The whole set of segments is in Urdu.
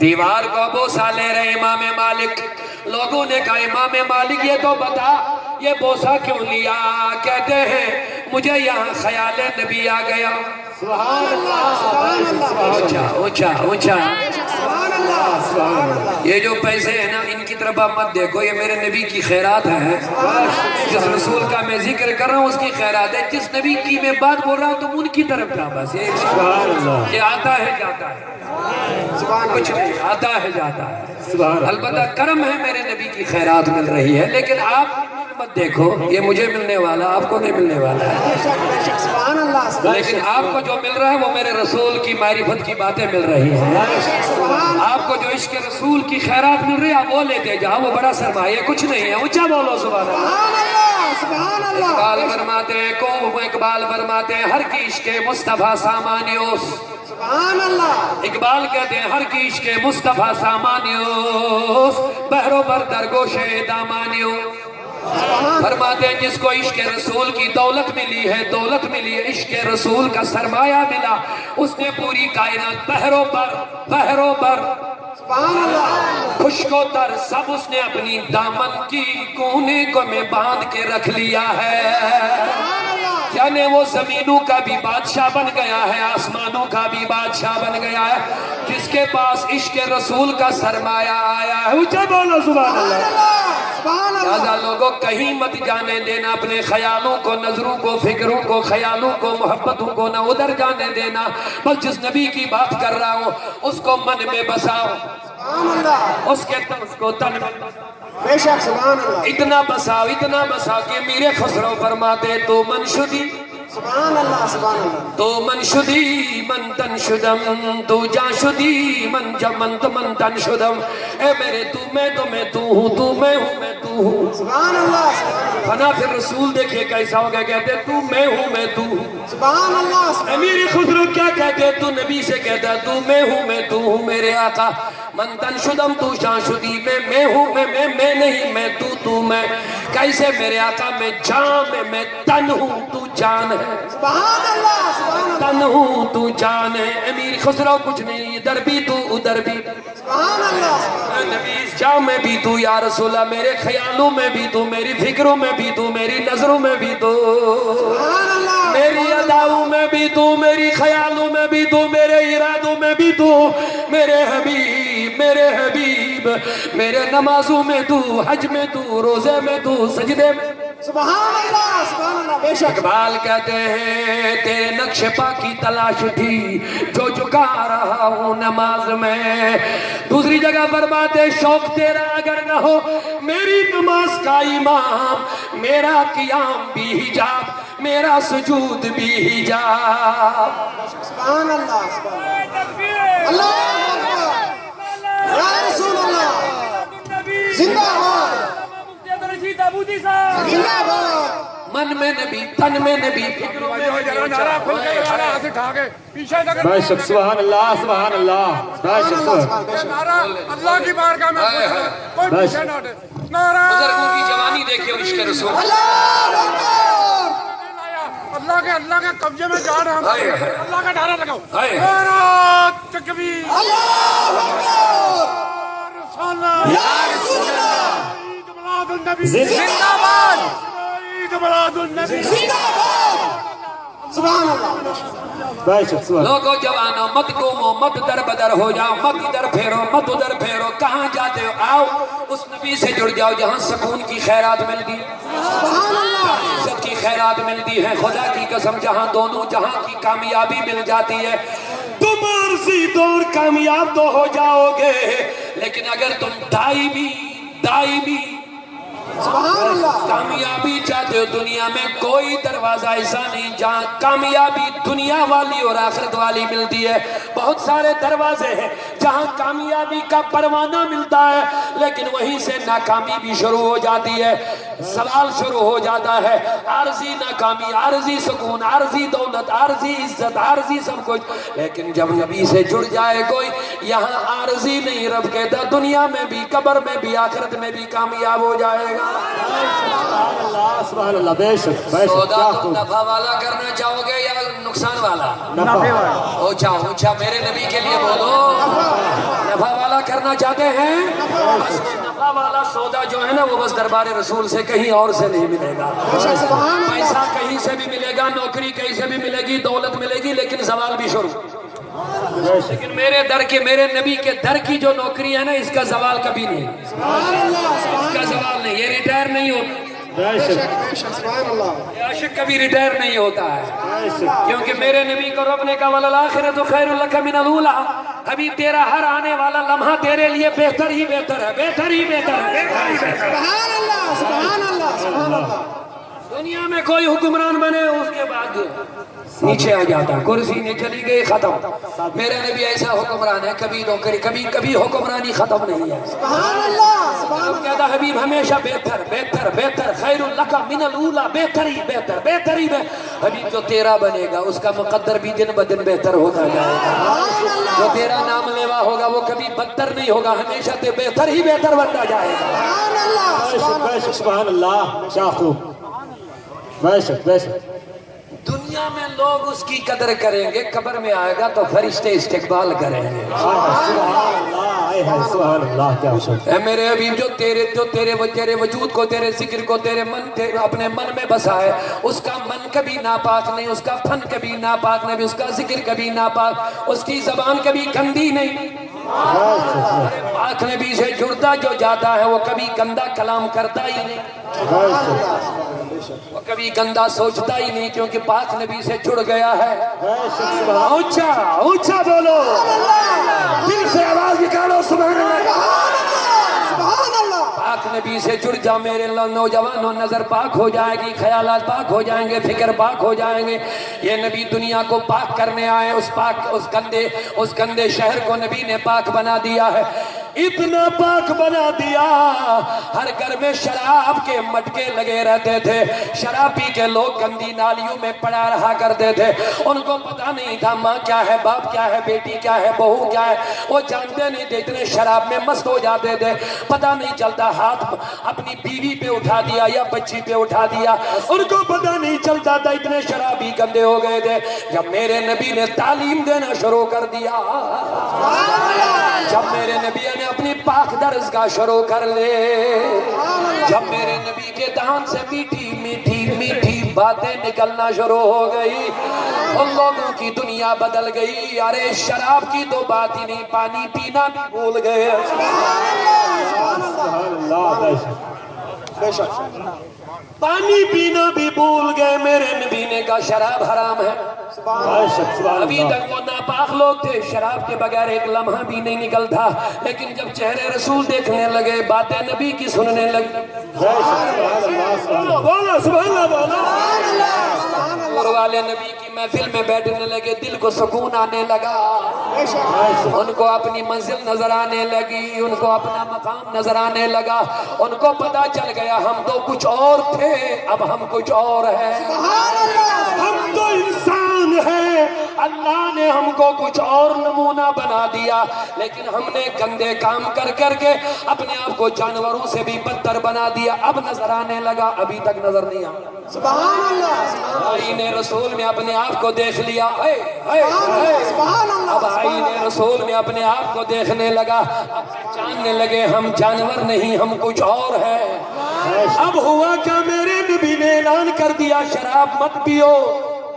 دیوار کو بوسہ لے رہے امام مالک. لوگوں نے کہا امام مالک یہ تو بتا یہ بوسہ کیوں لیا؟ کہتے ہیں مجھے یہاں خیال نبی آ گیا. سبحان اللہ سبحان اللہ اونچا اونچا اونچا. سبحان اللہ. یہ جو پیسے ہیں نا ان کی طرف آپ مت دیکھو، یہ میرے نبی کی خیرات ہے. جس رسول کا میں ذکر کر رہا ہوں اس کی خیرات ہے. جس نبی کی میں بات بول رہا ہوں تم ان کی طرف جا. بس یہ آتا ہے جاتا ہے، کچھ نہیں آتا ہے جاتا ہے. البتہ کرم ہے میرے نبی کی خیرات مل رہی ہے، لیکن آپ مت دیکھو یہ مجھے ملنے والا آپ کو نہیں ملنے والا ہے. سبحان اللہ. لیکن آپ کو جو مل رہا ہے وہ میرے رسول کی معرفت کی باتیں مل رہی ہیں. آپ کو جو عشق رسول کی خیرات مل رہی ہے آپ وہ لیتے جاؤ، وہ بڑا سرمایہ کچھ نہیں ہے. اونچا بولو سبحان اللہ. سبحان اللہ. اقبال فرماتے ہیں اقبال فرماتے ہیں ہر کی عشق مصطفیٰ سامانیوس. سبحان اللہ. اقبال کہتے ہیں ہر کی عشق مصطفیٰ سامانیوس بہرو بر درگوش دامانیو. فرماتے ہیں جس کو عشق رسول کی دولت ملی ہے، دولت ملی ہے، عشق رسول کا سرمایہ ملا، اس نے پوری کائنات بہرو بر سبحان اللہ. خشک و تر سب اس نے اپنی دامن کی کونے کو میں باندھ کے رکھ لیا ہے. یعنی وہ زمینوں کا بھی بادشاہ بن گیا ہے، آسمانوں کا بھی بادشاہ بن گیا ہے جس کے پاس عشق رسول کا سرمایہ آیا ہے. اونچا بولو سبحان اللہ. لہذا لوگوں کہیں مت جانے دینا اپنے خیالوں کو، نظروں کو، فکروں کو، خیالوں کو، محبتوں کو نہ ادھر جانے دینا. بس جس نبی کی بات کر رہا ہوں اس کو من میں بساؤ، اس کو تن میں بے شک. سبحان اللہ. اتنا بساؤ کہ میرے خسرو فرماتے تو من شدی. سبحان اللہ. سبحان اللہ. تو من شدی من تن شدم، تو جان شدی من تن شدم. اے میرے تو میں ہوں، تو میں ہوں میں تو ہوں. سبحان اللہ. فنا پھر رسول دیکھے کیسا ہو گیا، کہتے تو میں ہوں میں تو ہوں. سبحان اللہ. امیر خسرو کیا کہتے تو نبی سے کہتا تو میں ہوں میں تو ہوں. میرے آقا من تن شدم تو جان شدی، میں ہوں میں نہیں میں تو میں. کیسے میرے آقا میں جان میں تن ہوں تو جان ہے. سبحان اللہ. سبحان اللہ. تن ہوں تو جان ہے. امیر خسرو کچھ نہیں، ادھر بھی تو ادھر بھی. سبحان اللہ. نبی جام میں بھی تو یا رسول اللہ، میرے خیالوں میں بھی تو، میری فکروں میں بھی تو، میری نظروں میں بھی تو، سبحان اللہ. میری اداؤں میں بھی تو، میری خیالوں میں بھی تو، میرے ارادوں میں بھی تو. میرے حبیب میرے نمازوں میں تو، حج میں تو، روزے میں تو، سجدے میں. سبحان اللہ. سبحان اللہ. بے شک. اقبال کہتے ہیں تیرے نقش پا کی تلاش تھی جو جھکا رہا ہوں نماز میں. دوسری جگہ فرماتے شوق تیرا اگر نہ ہو میری نماز کا امام، میرا قیام بھی حجاب، میرا سجود بھی حجاب. سبحان اللہ. سبحان اللہ. اللہ اکبر. یا رسول اللہ. زندہ باد. زندہ باد. من میں نبی، تن میں نبی، فکروں میں نبی. بے شک. سبحان اللہ. سبحان اللہ. بے شک. اللہ کی بارگاہ میں کوئی پیچھے نہ ہٹے. بزرگوں کی جوانی دیکھیں اور عشق رسول. اللہ کے قبضے میں جا رہے ہیں. اللہ کا نعرہ لگاؤ. ہائے. نعرہ تکبیر. اللہ اکبر. یا رسول اللہ. عید میلاد النبی. زندہ باد. عید میلاد النبی. زندہ باد. سبحان اللہ. بے شک. لوگوں جوانوں مت گھومو، مت در بدر ہو جاؤ، مت ادھر پھیرو، مت ادھر پھیرو. کہاں جاتے ہو؟ آؤ اس نبی سے جڑ جاؤ جہاں سکون کی خیرات ملتی، سبحان اللہ. عزت کی خیرات ملتی ہے. خدا کی قسم جہاں دونوں جہاں کی کامیابی مل جاتی ہے. تم عرضی دور کامیاب تو ہو جاؤ گے، لیکن اگر تم دائمی سبحان اللہ. کامیابی چاہتے ہو دنیا میں کوئی دروازہ ایسا نہیں جہاں کامیابی دنیا والی اور آخرت والی ملتی ہے. بہت سارے دروازے ہیں جہاں کامیابی کا پروانہ ملتا ہے لیکن وہیں سے ناکامی بھی شروع ہو جاتی ہے. سوال شروع ہو جاتا ہے، عارضی ناکامی، عارضی سکون، عارضی دولت، عارضی عزت، عارضی سب کچھ. لیکن جب نبی سے جڑ جائے کوئی یہاں عارضی نہیں. رب کہتا دنیا میں بھی، قبر میں بھی، آخرت میں بھی کامیاب ہو جائے گا. سبحان اللہ. بے شک. بے شک. سودا تم نفع والا کرنا چاہو گے یا نقصان والا؟ نفع. اونچا اونچا میرے نبی کے لیے بولو. نفع والا نفع کرنا چاہتے ہیں بس نفع والا سودا جو ہے نا وہ بس دربار رسول سے کہیں اور سے نہیں ملے گا پیسہ کہیں سے بھی ملے گا نوکری کہیں سے بھی ملے گی دولت ملے گی لیکن زوال بھی شروع لیکن میرے نبی کے در کی جو نوکری ہے نا اس کا زوال کبھی نہیں اس کا زوال نہیں یہ ریٹائر نہیں ہوتا عاشق کبھی ریٹائر نہیں ہوتا ہے کیونکہ میرے نبی کو رب نے کہا وَلَلْآخِرَةُ خَيْرٌ لَكَ مِنَ الْأُولَىٰ حبیب تیرا ہر آنے والا لمحہ تیرے لیے بہتر ہی بہتر ہے بہتر ہی بہتر ہے سبحان اللہ سبحان اللہ سبحان اللہ دنیا میں کوئی حکمران بنے اس کے بعد نیچے آ جاتا کرسی نے چلی گئی ختم میرے نبی ایسا حکمران ہے کبھی نوکری کبھی حکمرانی ختم نہیں ہے سبحان اللہ سبحان اللہ کہتا حبیب ہمیشہ بہتر بہتر بہتر خیر لک من الاولی بہتر ہی بہتر بہتر ہی بہتر حبیب جو تیرا بنے گا اس کا مقدر بھی دن بدن بہتر ہوتا جائے گا جو تیرا نام لیوا ہوگا وہ کبھی بدتر نہیں ہوگا ہمیشہ تے بہتر ہی بہتر بنتا جائے گا سبحان اللہ سبحان اللہ شاخو بے شک دنیا میں لوگ اس کی قدر کریں گے قبر میں آئے گا تو فرشتے استقبال کریں گے سبحان اللہ کیا اے میرے حبیب جو تیرے وجود کو تیرے ذکر کو اپنے من میں بسا ہے اس کا من کبھی ناپاک نہیں اس کا فن کبھی ناپاک نہیں اس کا ذکر کبھی ناپاک اس کی زبان کبھی گندی نہیں پاک نبی سے جڑتا جو جاتا ہے وہ کبھی گندا کلام کرتا ہی نہیں وہ کبھی گندا سوچتا ہی نہیں کیونکہ پاک نبی سے جڑ گیا ہے اونچا اونچا بولو دل سے آواز نکالو سبحان اللہ سبحان اللہ پاک نبی سے جڑ جا میرے نوجوانوں نظر پاک ہو جائے گی خیالات پاک ہو جائیں گے فکر پاک ہو جائیں گے یہ نبی دنیا کو پاک کرنے آئے اس گندے شہر کو نبی نے پاک بنا دیا ہے اتنا پاک بنا دیا ہر گھر میں شراب کے مٹکے لگے رہتے تھے شراب پی کے لوگ گندی نالیوں میں پڑا رہا کرتے تھے ان کو پتا نہیں تھا ماں کیا ہے باپ کیا ہے بیٹی کیا ہے بہو کیا ہے وہ جانتے نہیں تھے اتنے شراب میں مست ہو جاتے تھے پتا نہیں چلتا ہاتھ اپنی بیوی پہ اٹھا دیا یا بچی پہ اٹھا دیا ان کو پتا نہیں چلتا تھا اتنے شرابی گندے ہو گئے تھے جب میرے نبی نے تعلیم دینا شروع کر دیا جب میرے نبی نے اپنی پاک درس کا شروع کر لے جب میرے نبی کے دہان سے میٹھی میٹھی میٹھی باتیں نکلنا شروع ہو گئی ان لوگوں کی دنیا بدل گئی ارے شراب کی تو بات ہی نہیں پانی پینا بھی بھول گئے پانی پینا بھی بھول گئے میرے نبی نے کہا شراب حرام ہے ابھی تک وہ ناپاک لوگ تھے شراب کے بغیر ایک لمحہ بھی نہیں نکلتا لیکن جب چہرے رسول دیکھنے لگے باتیں نبی کی سننے لگے بولا سبحان اللہ بولا اور والے نبی کی محفل میں بیٹھنے لگے دل کو سکون آنے لگا ان کو اپنی منزل نظر آنے لگی ان کو اپنا مقام نظر آنے لگا ان کو پتا چل گیا ہم تو کچھ اور تھے اب ہم کچھ اور ہیں ہم تو انسان ہیں اللہ نے ہم کو کچھ اور نمونہ بنا دیا لیکن ہم نے گندے کام کر کر کے اپنے آپ کو جانوروں سے بھی بدتر بنا دیا اب نظر آنے لگا ابھی تک نظر نہیں آیا سبحان اللہ آئین رسول میں اپنے آپ کو دیکھ لیا اب آئین رسول میں اپنے آپ کو دیکھنے لگا جاننے لگے ہم جانور نہیں ہم کچھ اور ہیں اب ہوا کیا میرے نبی نے اعلان کر دیا شراب مت پیو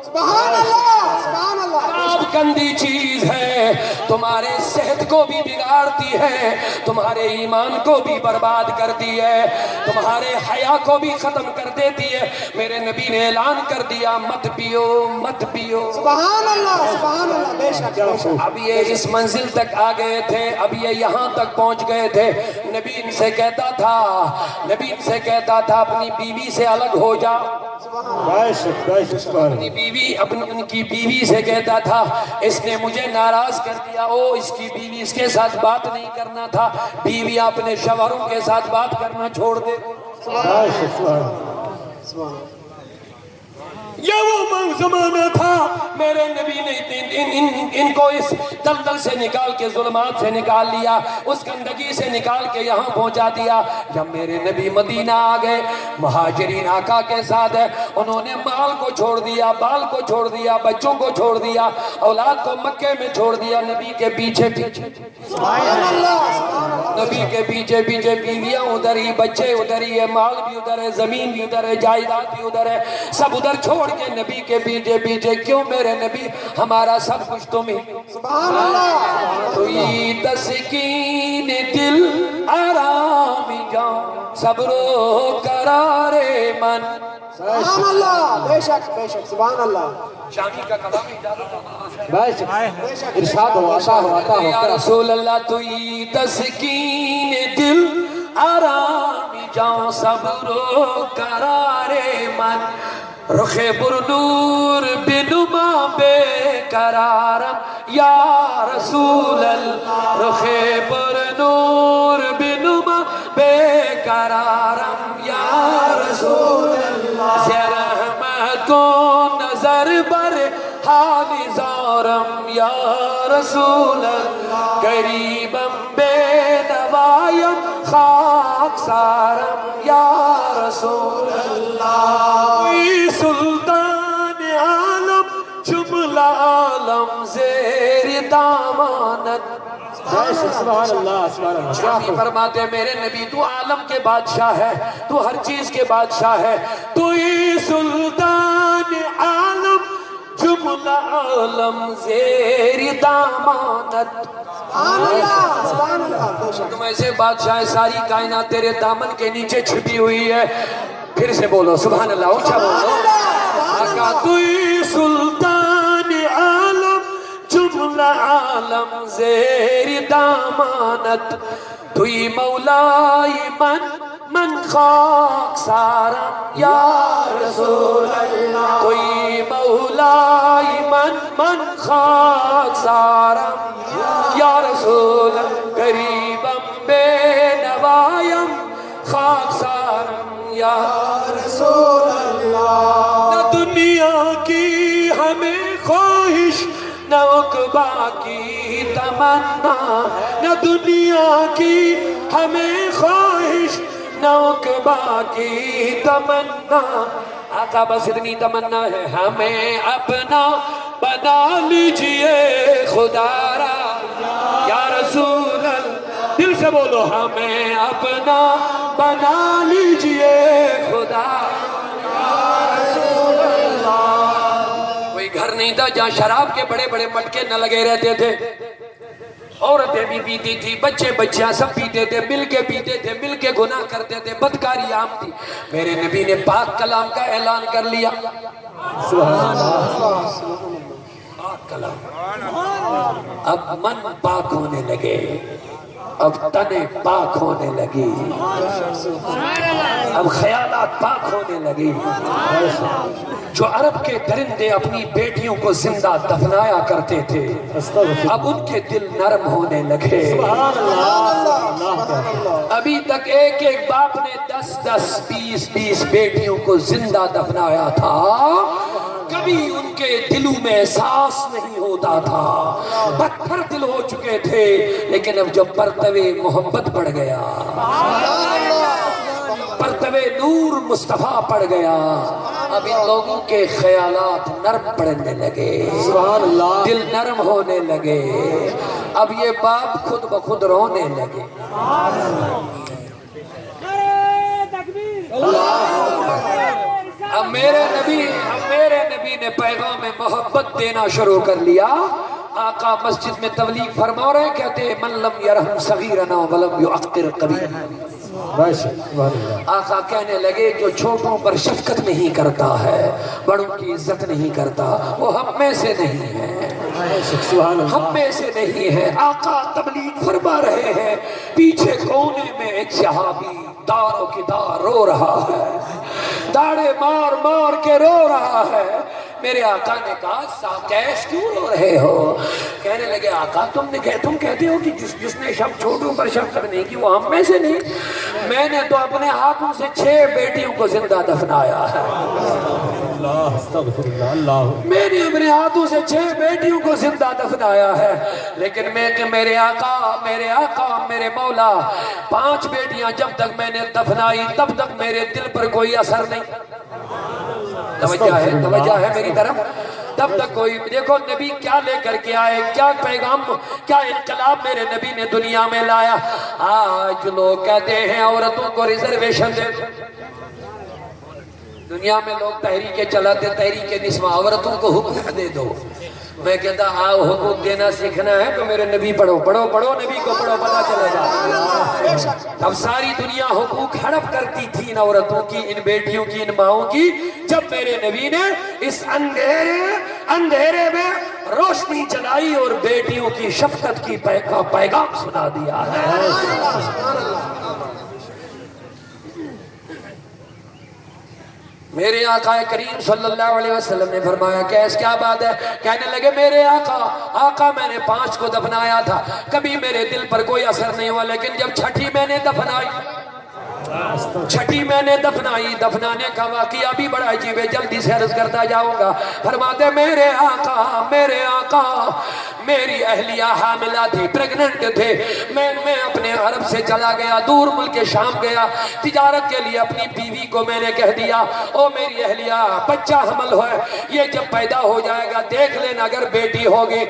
سبحان اللہ سبحان اللہ شراب گندی چیز ہے تمہارے صحت کو بھی بگاڑتی ہے تمہارے ایمان کو بھی برباد کرتی ہے تمہارے حیا کو بھی ختم کر دیتی ہے میرے نبی نے اعلان کر دیا مت پیو مت پیو سبحان اللہ بے شک اب یہ اس منزل تک آ گئے تھے اب یہ یہاں تک پہنچ گئے تھے نبی ان سے کہتا تھا اپنی بیوی سے الگ ہو جا ان کی بیوی سے کہتا تھا اس نے مجھے ناراض کر دیا اس کی بیوی اس کے ساتھ بات نہیں کرنا تھا بیوی اپنے شوہروں کے ساتھ بات کرنا چھوڑ دے یہ وہ زمانہ تھا میرے نبی نے ان کو اس دلدل سے نکال کے ظلمات سے نکال لیا اس گندگی سے نکال کے یہاں پہنچا دیا جب میرے نبی مدینہ آ گئے مہاجرین آقا کے ساتھ انہوں نے مال کو چھوڑ دیا بال کو چھوڑ دیا بچوں کو چھوڑ دیا اولاد کو مکے میں چھوڑ دیا نبی کے پیچھے سبحان اللہ نبی کے پیچھے پیچھے بیویاں ادھر ہی، بچے ادھر ہی ہے، مال بھی ادھر ہے، زمین بھی ادھر ہے، جائیداد بھی ادھر ہے، سب ادھر چھوڑ کے نبی کے پیچھے پیچھے کیوں میرے نبی؟ ہمارا سب کچھ تم ہی، سبحان اللہ توئی تسکین دل آرام جان صبر و قرار من. سبحان اللہ بے شک سبحان اللہ شامی کا کلام اجازت بے شک ارشاد ہو عطا ہو عطا ہو. یا رسول اللہ توئی تسکین دل آرام جان صبر و قرار من. رخ برنور بنما بے قرارم یا رسول اللہ. رخ برنور بنما بے قرارم یا رسول اللہ. زرحمت کو نظر بر حال زارم یا رسول اللہ. قریبم بے نوایم خاک سارم یا رسول اللہ. سلطان عالم جملہ عالم زیر دامانت. سبحان اللہ سبحان اللہ. شامی فرماتے ہیں میرے نبی تو عالم کے بادشاہ ہے، تو ہر چیز کے بادشاہ ہے، تو ہی سلطان عالم جملہ عالم زیر دامانت. سبحان اللہ بے شک تم ایسے بادشاہ ہے، ساری کائنات تیرے دامن کے نیچے چھپی ہوئی ہے. پھر سے بولو سبحان اللہ، اونچا بولو. آقا توئی سلطان عالم جملہ عالم زیر دامانت. توئی مولائی من خاک سارم یا رسول اللہ. توئی مولائی من خاک سارم یا رسول اللہ. قریبم بے نوایم خاک سارم یا رسول اللہ. نہ دنیا کی ہمیں خواہش نہ عقبہ کی تمنا. نہ دنیا کی ہمیں خواہش نہ عقبہ کی تمنا. آقا بس اتنی تمنا ہے ہمیں اپنا بنا لیجئے خدا را یا رسول اللہ. دل سے بولو ہمیں اپنا بنا لیجئے خدا یا رسول اللہ. کوئی گھر نہیں تھا جہاں شراب کے بڑے بڑے مٹکے نہ لگے رہتے تھے. عورتیں بھی پیتی تھی، بچے بچیاں سب پیتے تھے، مل کے پیتے تھے، مل کے گناہ کرتے تھے، بدکاری عام تھی. میرے نبی نے پاک کلام کا اعلان کر لیا. پاک کلام. اب من پاک ہونے لگے، اب تن پاک ہونے لگی، اب خیالات پاک ہونے لگی. جو عرب کے درندے اپنی بیٹیوں کو زندہ دفنایا کرتے تھے اب ان کے دل نرم ہونے لگے. ابھی تک ایک ایک باپ نے 10 20 بیٹیوں کو زندہ دفنایا تھا، کبھی ان کے دلوں میں احساس نہیں ہوتا تھا، پتھر دل ہو چکے تھے. لیکن اب جب پرتوے محبت پڑ گیا، پرتوے نور مصطفیٰ پڑ گیا، اب ان لوگوں کے خیالات نرم پڑنے لگے، سبحان اللہ. دل نرم ہونے لگے. اب یہ باپ خود بخود رونے لگے. اب میرے نبی نے پیغام محبت دینا شروع کر لیا. آقا مسجد میں تبلیغ فرما رہے، کہتے ہیں من لم یرحم صغیرنا ولم یعقر کبیرنا. آقا کہنے لگے جو چھوٹوں پر شفقت نہیں کرتا ہے، بڑوں کی عزت نہیں کرتا، وہ ہم میں سے نہیں ہے، ہم میں سے نہیں ہے. آقا تبلیغ فرما رہے ہیں، پیچھے کونے میں ایک صحابی داروں کی دار رو رہا ہے، داڑے مار مار کے رو رہا ہے. میرے آقا نے کہا ساکیش کیوں رو رہے ہو؟ کہنے لگے آقا تم کہتے ہو کہ جس نے چھوٹوں پر شفقت نہیں کی وہ ہم میں سے نہیں. میں نے تو اپنے ہاتھوں سے 6 بیٹیوں کو زندہ دفنایا ہے. میں نے اپنے ہاتھوں سے 6 بیٹیوں کو زندہ دفنایا ہے. لیکن میرے آقا میرے مولا 5 بیٹیاں جب تک میں نے دفنائی تب تک میرے دل پر کوئی اثر نہیں. توجہ ہے میری طرف. تب تک کوئی دیکھو نبی کیا لے کر کے آئے، کیا پیغام، کیا انقلاب میرے نبی نے دنیا میں لایا۔ آج لوگ کہتے ہیں عورتوں کو ریزرویشن دے، دنیا میں لوگ تحریکیں چلاتے، تحریک نسواں، عورتوں کو حقوق دے دو۔ میں کہتا آؤ حقوق دینا سیکھنا ہے تو میرے نبی پڑھو، پڑھو پڑھو نبی کو پڑھو، پتہ چلے گا۔ اب ساری دنیا حقوق ہڑپ کرتی تھی ان عورتوں کی، ان بیٹیوں کی، ان ماؤں کی، جب میرے نبی نے اس اندھیرے میں روشنی جلائی اور بیٹیوں کی شفقت کی پیغام سنا دیا ہے۔ میرے آقا کریم صلی اللہ علیہ وسلم نے فرمایا کیس کیا بات ہے؟ کہنے لگے میرے آقا میں نے 5 کو دفنایا تھا، کبھی میرے دل پر کوئی اثر نہیں ہوا، لیکن جب چھٹی میں نے دفنانے کا واقعہ بھی بڑا عجیب ہے، جلدی سے عرض کرتا جاؤں گا۔ فرماتے میرے آقا میری اہلیہ حاملہ تھی، پریگننٹ تھے، میں اپنے عرب سے چلا گیا، دور ملک شام گیا تجارت کے لیے، اپنی بیوی کو میں نے کہہ دیا او میری اہلیہ بچہ حمل ہے، یہ جب پیدا ہو جائے گا دیکھ لینا، اگر بیٹی ہوگی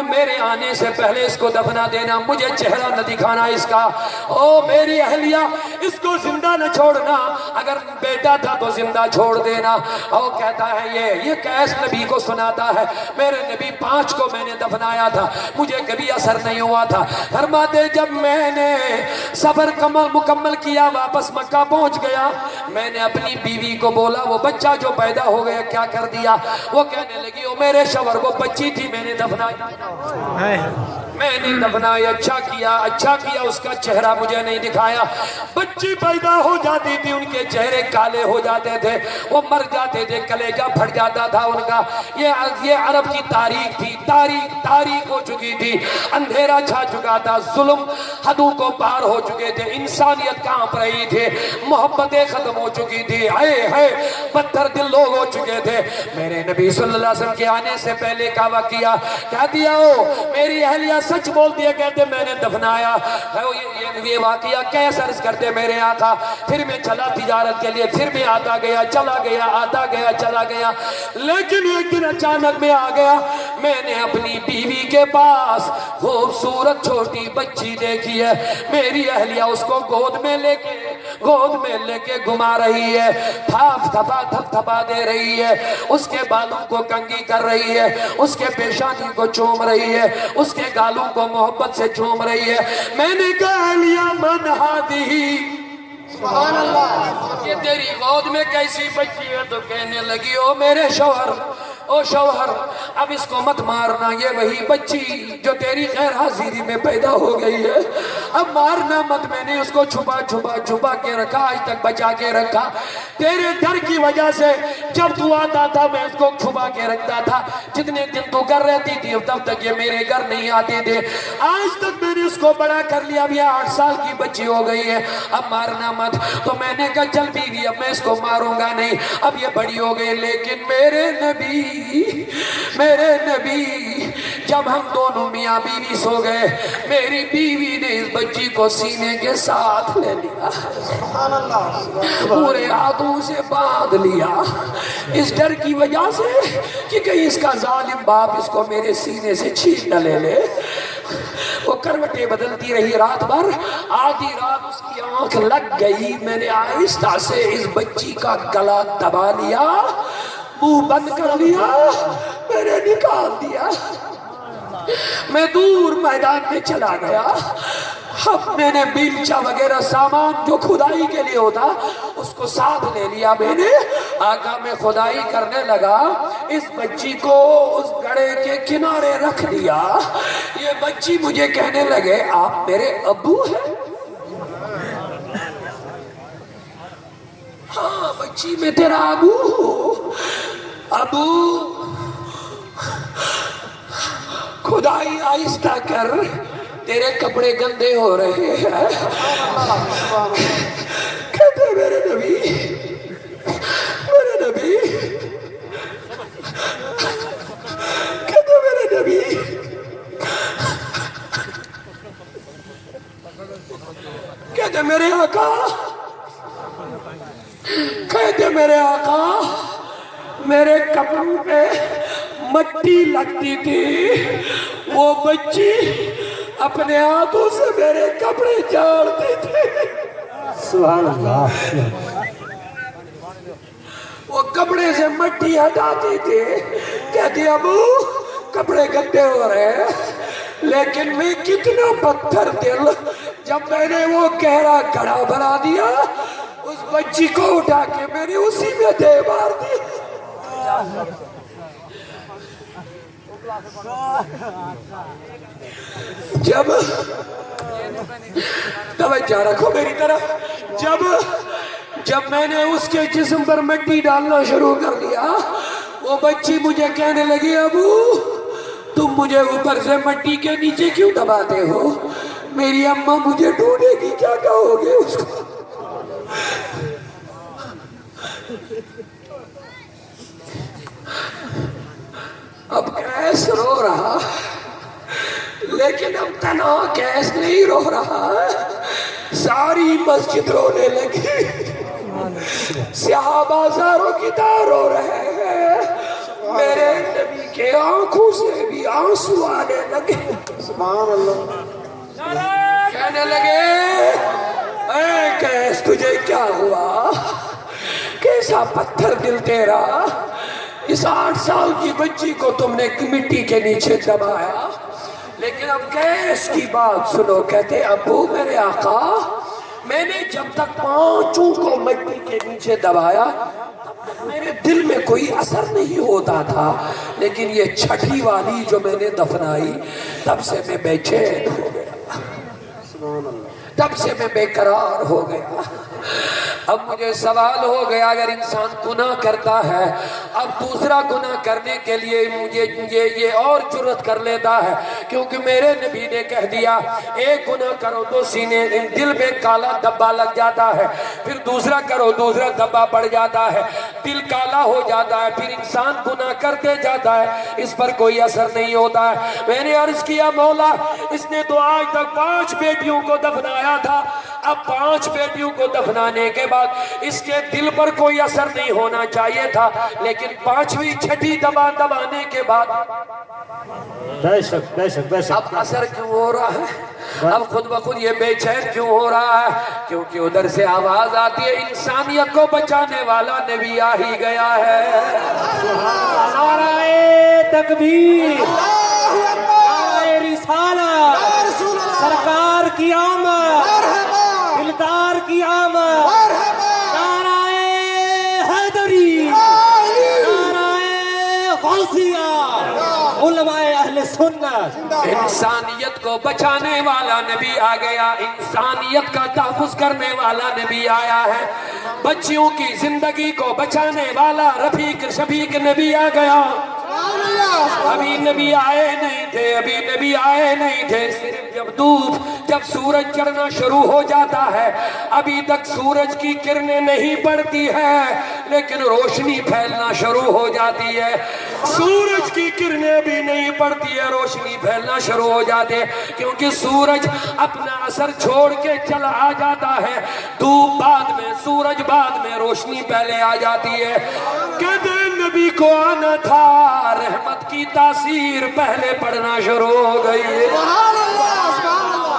میرے آنے سے پہلے اس کو دفنا دینا، مجھے چہرہ نہ دکھانا اس کا، او میری اہلیہ اس کو زندہ نہ چھوڑنا، اگر بیٹا تھا تو زندہ چھوڑ دینا۔ او کہتا ہے یہ کیس نبی کو سناتا ہے، میرے نبی 5 کو میں نے دفنایا تھا، مجھے کبھی اثر نہیں ہوا تھا۔ فرماتے جب میں نے سفر مکمل کیا، واپس مکہ پہنچ گیا، میں نے اپنی بیوی کو بولا وہ بچہ جو پیدا ہو گیا کیا کر دیا؟ وہ کہنے لگی او میرے شوہر وہ بچی تھی میں نے دفنائی، اچھا کیا اس کا چہرہ مجھے نہیں دکھایا۔ بچی پیدا ہو جاتی تھی ان کے چہرے کالے ہو جاتے تھے، وہ مر جاتے تھے، کلیجہ پھٹ جاتا تھا ان کا۔ یہ عرب کی تاریخ تھی، تاریخ ہو چکی تھی، اندھیرا چھا چکا تھا، ظلم حدوں کو پار ہو چکے تھے، انسانیت کانپ رہی تھی، محبتیں ختم ہو چکی تھی، پتھر دل لوگ ہو چکے تھے۔ میرے نبی صلی اللہ علیہ وسلم کے آنے سے پہلے کا واقعہ کہہ دیا ہو، میری اہلیہ سچ بول دیا، کہتے میں نے دفنایا۔ یہ واقعہ کیسے عرض کرتے میرے آقا، پھر میں چلا تجارت کے لیے، پھر میں آتا گیا چلا گیا، لیکن ایک دن اچانک میں آ گیا، میں نے اپنی بیوی کے پاس خوبصورت چھوٹی بچی دیکھی ہے، میری اہلیہ اس کو گود میں لے کے گھما رہی ہے، تھپ تھپا دے رہی ہے، اس کے بالوں کو کنگھی کر رہی ہے، اس کے پیشانی کو چوم رہی ہے، اس کے گالوں کو محبت سے چوم رہی ہے۔ میں نے کہا اہلیہ من ہادی، سبحان اللہ، یہ تیری گود میں کیسی بچی ہے؟ تو کہنے لگی او میرے شوہر، او شوہر اب اس کو مت مارنا، یہ وہی بچی جو تیری غیر حاضری میں پیدا ہو گئی ہے، اب مارنا مت، میں نے اس کو چھپا کے رکھا، آج تک بچا کے رکھا، تیرے ڈر کی وجہ سے جب تو آتا تھا میں اس کو چھپا کے رکھتا تھا، جتنے دن تو گھر رہتی تھی تب تک یہ میرے گھر نہیں آتے تھے، آج تک میں نے اس کو بڑا کر لیا، اب یہ 8 سال کی بچی ہو گئی ہے، اب مارنا مت۔ تو میں نے کہا چل بیوی اب میں اس کو ماروں گا نہیں، اب یہ بڑی ہو گئی، لیکن میرے نبی جب ہم دونوں میاں بیوی سو گئے، میری بیوی نے اس بچی کو سینے کے ساتھ لے لیا، پورے ہاتھوں سے باندھ لیا، اس ڈر کی وجہ سے کہ کہیں اس کا ظالم باپ اس کو میرے سینے سے چھین نہ لے لے۔ وہ کروٹیں بدلتی رہی رات بھر، آدھی رات اس کی آنکھ لگ گئی، میں نے آہستہ سے اس بچی کا گلا دبا لیا، منہ بند کر لیا، میں نے نکال دیا، میں دور میدان میں چلا گیا، اب میں نے بیلچہ وغیرہ سامان جو کھدائی کے لیے ہوتا اس کو ساتھ لے لیا، میں نے آقا میں کھدائی کرنے لگا، اس بچی کو اس گڑھے کے کنارے رکھ دیا، یہ بچی مجھے کہنے لگے آپ میرے ابو ہیں؟ ہاں بچی میں تیرا ابو ہوں، ابو کھدائی آہستہ کر، تیرے کپڑے گندے ہو رہے ہیں۔ کہتے میرے نبی کہتے میرے نبی کہتے میرے آقا، کہتے میرے آقا میرے کپڑوں پہ مٹی لگتی تھی، وہ بچی اپنے ہاتھوں سے میرے کپڑے جھاڑتی تھی، سبحان اللہ، وہ کپڑے سے مٹی ہٹاتی تھی، کہتی ابو کپڑے گندے ہو رہے ہیں، لیکن میں کتنا پتھر دل، جب میں نے وہ گہرا گڑھا بنا دیا، اس بچی کو اٹھا کے میں نے اسی میں دے مار دی۔ توجہ رکھو میری طرف، جب میں نے اس کے جسم پر مٹی ڈالنا شروع کر دیا، وہ بچی مجھے کہنے لگی ابو تم مجھے اوپر سے مٹی کے نیچے کیوں دباتے ہو؟ میری اماں مجھے ڈھونڈے گی، کیا کہو گے اس کو؟ اب کیس رو رہا، لیکن اب تنہا کیس نہیں رو رہا، ساری مسجد رونے لگی، صحابہ زاروں کی طرح رو رہے ہیں، میرے نبی کے آنکھوں سے بھی آنسو آنے لگے، سبحان اللہ، کہنے لگے اے کیس تجھے کیا ہوا؟ کیسا پتھر دل تیرا؟ اس 8 سال کی بچی کو تم نے مٹی کے نیچے دبایا، لیکن اب کیس کی بات سنو، کہتے ابو میرے آقا میں نے جب تک پانچوں کو مٹی کے نیچے دبایا میرے دل میں کوئی اثر نہیں ہوتا تھا، لیکن یہ چھٹی والی جو میں نے دفنائی تب سے میں بے چین ہو گیا، تب سے میں بے قرار ہو گیا۔ اب مجھے سوال ہو گیا، اگر انسان گناہ کرتا ہے، اب دوسرا گناہ کرنے کے لیے مجھے یہ اور جرت کر لیتا ہے، کیونکہ میرے نبی نے کہہ دیا ایک گناہ کرو تو سینے دل میں کالا دبا لگ جاتا ہے، پھر دوسرا کرو دوسرا دبا پڑ جاتا ہے، دل کالا ہو جاتا ہے، پھر انسان گناہ کرتے جاتا ہے، اس پر کوئی اثر نہیں ہوتا ہے۔ میں نے عرض کیا مولا اس نے تو آج تک 5 بیٹیوں کو دفنایا تھا، اب 5 بیٹیوں کو دفنانے کے بعد اس کے دل پر کوئی اثر نہیں ہونا چاہیے تھا، لیکن 5ویں چھٹی دبانے کے بعد بے شک بے شک بے شک، اب اثر کیوں ہو رہا ہے؟ اب خود بخود یہ بے چین کیوں ہو رہا ہے؟ کیونکہ ادھر سے آواز آتی ہے انسانیت کو بچانے والا نبی آ ہی گیا ہے۔ نعرہ تکبیر، نعرہ رسالت، سرکار کی آمد، دلدار کی آمد، نعرہ حیدری، نعرہ غوثیہ، علماء اہل سنت، انسانیت کو بچانے والا نبی آ گیا، انسانیت کا تحفظ کرنے والا نبی آیا ہے، بچیوں کی زندگی کو بچانے والا رفیق شفیق نبی آ گیا۔ ابھی نبی آئے نہیں تھے، صرف جب سورج چڑھنا شروع ہو جاتا ہے، ابھی تک سورج کی کرنیں نہیں پڑتی ہے، لیکن روشنی پھیلنا شروع ہو جاتی ہے۔ سورج کی کرنیں بھی نہیں پڑتی ہے، روشنی پھیلنا شروع ہو جاتے ہیں، کیونکہ سورج اپنا اثر چھوڑ کے چلا آ جاتا ہے، دھوپ بعد میں، سورج بعد میں، روشنی پہلے آ جاتی ہے۔ کہتے ہیں نبی کو آنا تھا، رحمت کی تاثیر پہلے پڑنا شروع ہو گئی ہے۔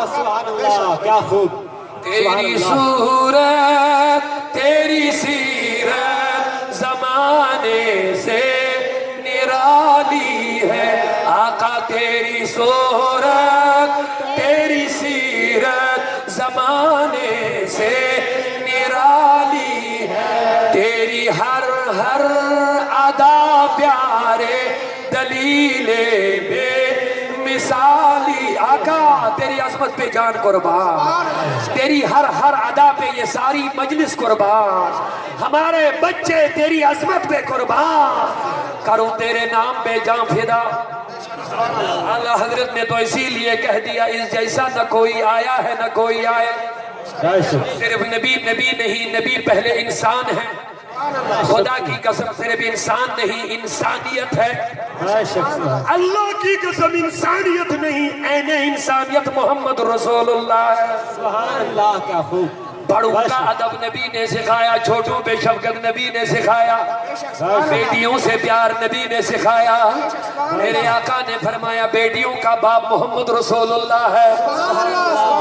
سبحان اللہ، کیا خوب، تیری صورت تیری سیرت زمانے سے نرالی ہے، آقا تیری صورت تیری سیرت زمانے سے نرالی ہے، تیری ہر ادا پیارے دلیل بے مثالی، آقا تیری عظمت پہ جان قربان، تیری ہر ادا پہ یہ ساری مجلس قربان، ہمارے بچے تیری عظمت پہ قربان، کروں تیرے نام پہ جان فدا۔ اللہ حضرت نے تو اسی لیے کہہ دیا اس جیسا نہ کوئی آیا ہے نہ کوئی آئے، صرف نبی نہیں، نبی پہلے انسان ہے، خدا کی قسم صرف انسان نہیں انسانیت ہے، اللہ کی قسم انسانیت نہیں عین انسانیت محمد رسول اللہ ہے۔ سبحان اللہ، کیا خوب، بڑوں کا ادب نبی نے سکھایا، چھوٹوں پہ شفقت نبی نے سکھایا، بیٹیوں سے پیار نبی نے سکھایا. میرے آقا نے فرمایا بیٹیوں کا باپ محمد رسول اللہ ہے.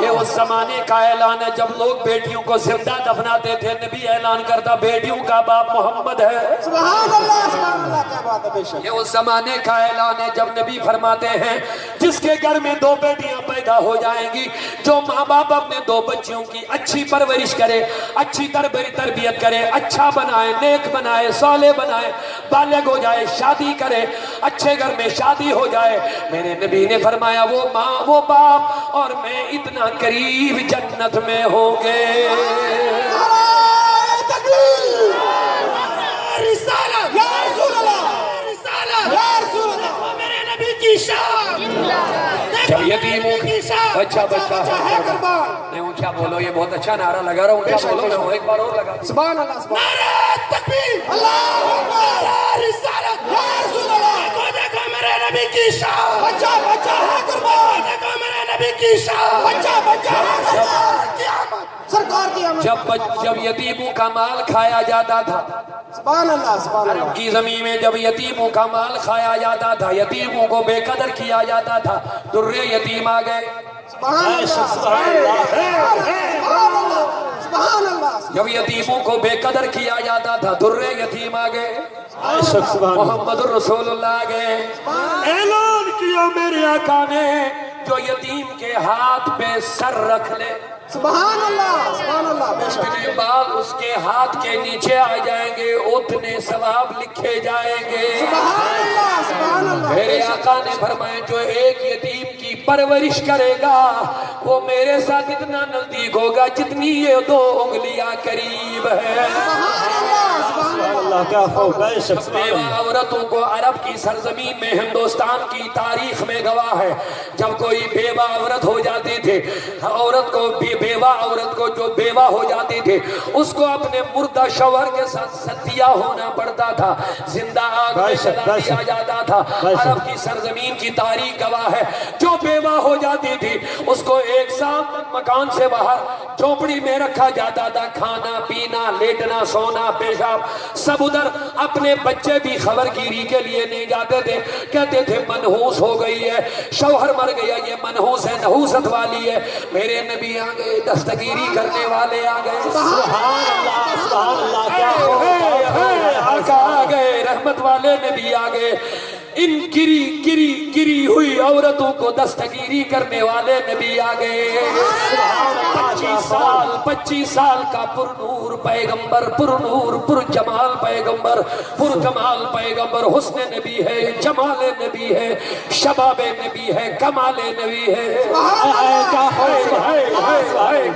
یہ اس زمانے کا اعلان ہے جب لوگ بیٹیوں کو زندہ دفناتے تھے نبی اعلان کرتا بیٹیوں کا باپ محمد ہے. سبحان اللہ کیا بات ہے. بے شک یہ اس زمانے کا اعلان ہے جب نبی فرماتے ہیں جس کے گھر میں 2 بیٹیاں پیدا ہو جائیں گی, جو ماں باپ اپنے 2 بچیوں کی اچھی پرورش کرے, اچھی تربیت کرے, اچھا بنائے, نیک بنائے, صالح بنائے, بالغ ہو جائے, شادی کرے, اچھے گھر میں شادی ہو جائے, میرے نبی نے فرمایا وہ ماں وہ باپ اور میں اتنا قریب جنت میں ہوں گے. رسالت یا رسول اللہ, رسالت یا رسول اللہ, میرے نبی کی شان. جب یتیموں کی بچہ ہے قربان. نہیں اونچا بولو, یہ بہت اچھا نعرہ لگا رہا ہوں, اونچا بولو, ایک بار اور لگا دو. سبحان اللہ سبحان تکبیر اللہ اکبر. رسالت یا رسول اللہ. دیکھو میرے نبی کی شان, بچہ ہے قربان. دیکھو میرے نبی کی شان, بچہ ہے قربان. قیامت سرکار کی آمد. جب یتیموں کا مال کھایا جاتا تھا سبحان اللہ سبحان اللہ. عرب کی زمین میں, جب یتیموں کا مال کھایا جاتا تھا, یتیموں کو بے قدر کیا جاتا تھا, درے یتیم آ گئے. سبحان اللہ سبحان اللہ. جب یتیموں کو بے قدر کیا جاتا تھا, درے یتیم آ گئے, محمد الرسول اللہ آ گئے. اعلان کیا میرے آقا نے جو یتیم کے ہاتھ پہ سر رکھ لے, سبحان اللہ بے شک. اتنے بال اس کے ہاتھ کے نیچے آ جائیں گے اتنے ثواب لکھے جائیں گے. سبحان اللہ. میرے آقا نے فرمایا جو ایک یتیم کی پرورش کرے گا وہ میرے ساتھ اتنا نزدیک ہوگا جتنی یہ 2 انگلیاں قریب ہے. اللہ کیا خوب. بے شک بیوہ عورتوں کو عرب کی سرزمین میں, ہندوستان کی تاریخ میں گواہ ہے, جب کوئی بیوہ عورت ہو جاتی تھی, بیوہ عورت کو جو بیوہ ہو جاتی تھی اس کو اپنے مردہ شوہر کے ساتھ ستیہ ہونا پڑتا تھا, زندہ آگ میں جلا دیا جاتا تھا. عرب کی سرزمین کی تاریخ گواہ ہے جو بیوہ ہو جاتی تھی اس کو 1 سال تک مکان سے باہر جھونپڑی میں رکھا جاتا تھا. کھانا پینا, لیٹنا, سونا, پیشاب سب ادھر. اپنے بچے بھی خبر گیری کے لیے نہیں جاتے تھے, کہتے تھے منحوس ہو گئی ہے, شوہر مر گیا, یہ منحوس ہے, نحوست والی ہے. میرے نبی آ گئے, دستگیری کرنے والے آ گئے. سبحان اللہ کیا آقا آ گئے, رحمت والے نبی آ گئے. ان گری ہوئی عورتوں کو دستگیری کرنے والے نبی آ گئے. 25 سال کا پر نور پیغمبر, پر نور پر جمال پیغمبر, پر کمال پیغمبر, حسن نبی ہے, جمال نبی ہے, شباب نبی ہے, کمال نبی ہے.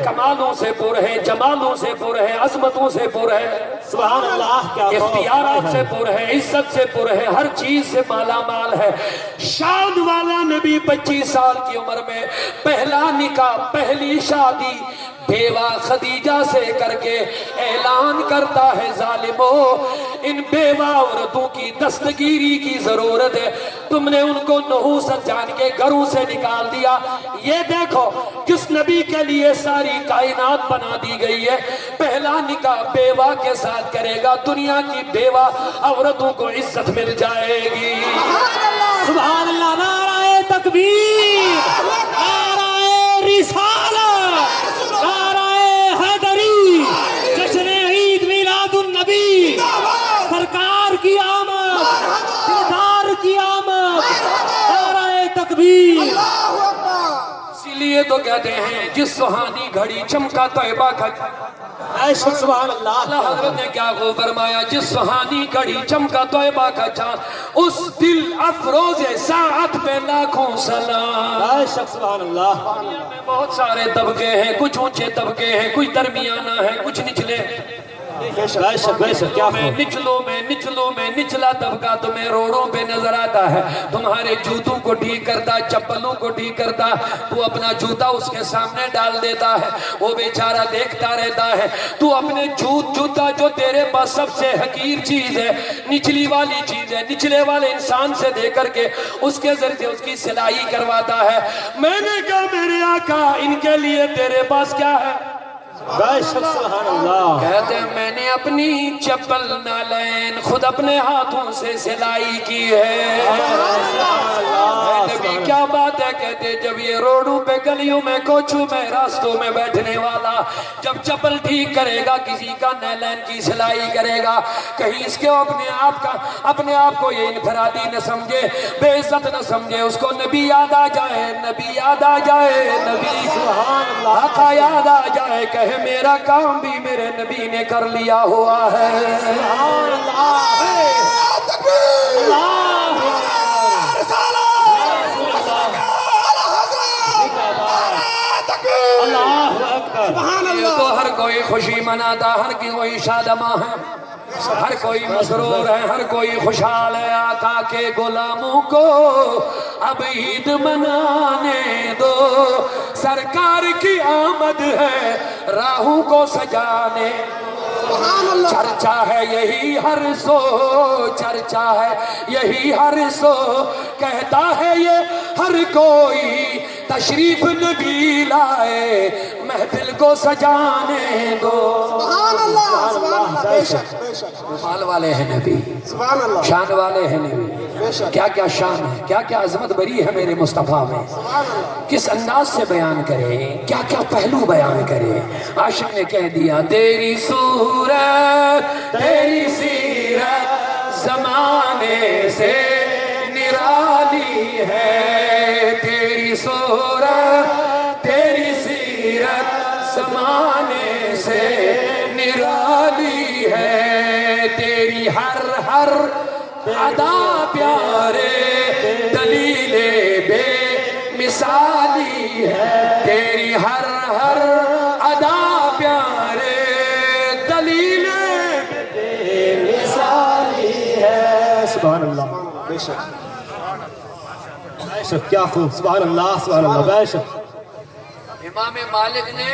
کمالوں سے پر ہے, جمالوں سے پر ہے, عظمتوں سے پر ہے, سبحان اللہ کیا اختیارات سے پر ہے, عزت سے پر ہے, ہر چیز سے مالا مال ہے. شان والا نبی 25 سال کی عمر میں پہلا نکاح, پہلی شادی بیوہ خدیجہ سے کر کے اعلان کرتا ہے ظالموں ان بیوہ عورتوں کی دستگیری کی ضرورت ہے. تم نے ان کو نحوست جان کے گھروں سے نکال دیا. یہ دیکھو جس نبی کے لیے ساری کائنات بنا دی گئی ہے, پہلا نکاح بیوہ کے ساتھ کرے گا, دنیا کی بیوہ عورتوں کو عزت مل جائے گی. سبحان اللہ. نعرہ تکبیر, نعرہ رسالت, نعرہ حیدری, جشن عید میلاد النبی, سرکار کی آمد, سردار کی آمد, نعرہ تکبیر. اسی لیے تو کہتے ہیں جس سہانی گھڑی چمکا طیبہ کا. سبحان اللہ. اللہ حضرت نے کیا کو فرمایا, جس سہانی گھڑی چمکا طیبہ کا چاند, اس دل افروز ساعت پہ لاکھوں سلام. سبحان اللہ. میں بہت سارے طبقے ہیں, کچھ اونچے طبقے ہیں, کچھ درمیانہ ہیں, کچھ نچلے. نچلوں میں نچلا طبقہ تمہیں روڈوں پہ نظر آتا ہے, تمہارے جوتوں کو ٹھیک کرتا, چپلوں کو ٹھیک کرتا, تو اپنا جوتا اس کے سامنے ڈال دیتا ہے, وہ بیچارہ دیکھتا رہتا ہے. تو اپنے جوتا جو تیرے پاس سب سے حقیر چیز ہے, نچلی والی چیز ہے, نچلے والے انسان سے دے کر کے اس کے ذریعے اس کی سلائی کرواتا ہے. میں نے کہا میرے آقا ان کے لیے تیرے پاس کیا ہے؟ بے شک سبحان اللہ کہتے ہیں میں نے اپنی چپل نالین خود اپنے ہاتھوں سے سلائی کی ہے۔ نبی کیا بات ہے؟ کہتے جب یہ روڈوں پہ گلیوں میں کوچوں میں راستوں میں بیٹھنے والا جب چپل ٹھیک کرے گا کسی کا نالین کی سلائی کرے گا کہیں اس کے اپنے آپ کو یہ انفرادی نہ سمجھے بے عزت نہ سمجھے اس کو نبی یاد آ جائے نبی یاد آ جائے نبی آقا یاد آ جائے کہے میرا کام بھی میرے نبی نے کر لیا ہوا ہے۔ یہ تو ہر کوئی خوشی مناتا ہر کوئی شادماں ہے ہر کوئی مسرور ہے ہر کوئی خوشحال ہے۔ آقا کے غلاموں کو اب عید منانے دو سرکار کی آمد ہے راہوں کو سجانے چرچا ہے یہی ہر سو چرچا ہے یہی ہر سو کہتا ہے یہ ہر کوئی تشریف نبی لائے محفل کو سجانے دو۔ سبحان اللہ سبحان اللہ بے شک بے شک مال والے ہیں نبی سبحان اللہ شان والے ہیں نبی کیا کیا شان ہے کیا کیا عظمت بری ہے میرے مصطفیٰ میں کس انداز سے بیان کرے کیا کیا پہلو بیان کرے۔ عاشق نے کہہ دیا تیری صورت تیری سیرت زمانے سے نرالی ہے تیری صورت تیری سیرت زمانے سے نرالی ہے تیری ہر ادا پیارے دلیل بے مثالی ہے تیری ہر ادا پیارے دلیل بے مثالی ہے۔ سبحان اللہ بے شک بے شک کیا خوب سبحان اللہ بے شک امام مالک نے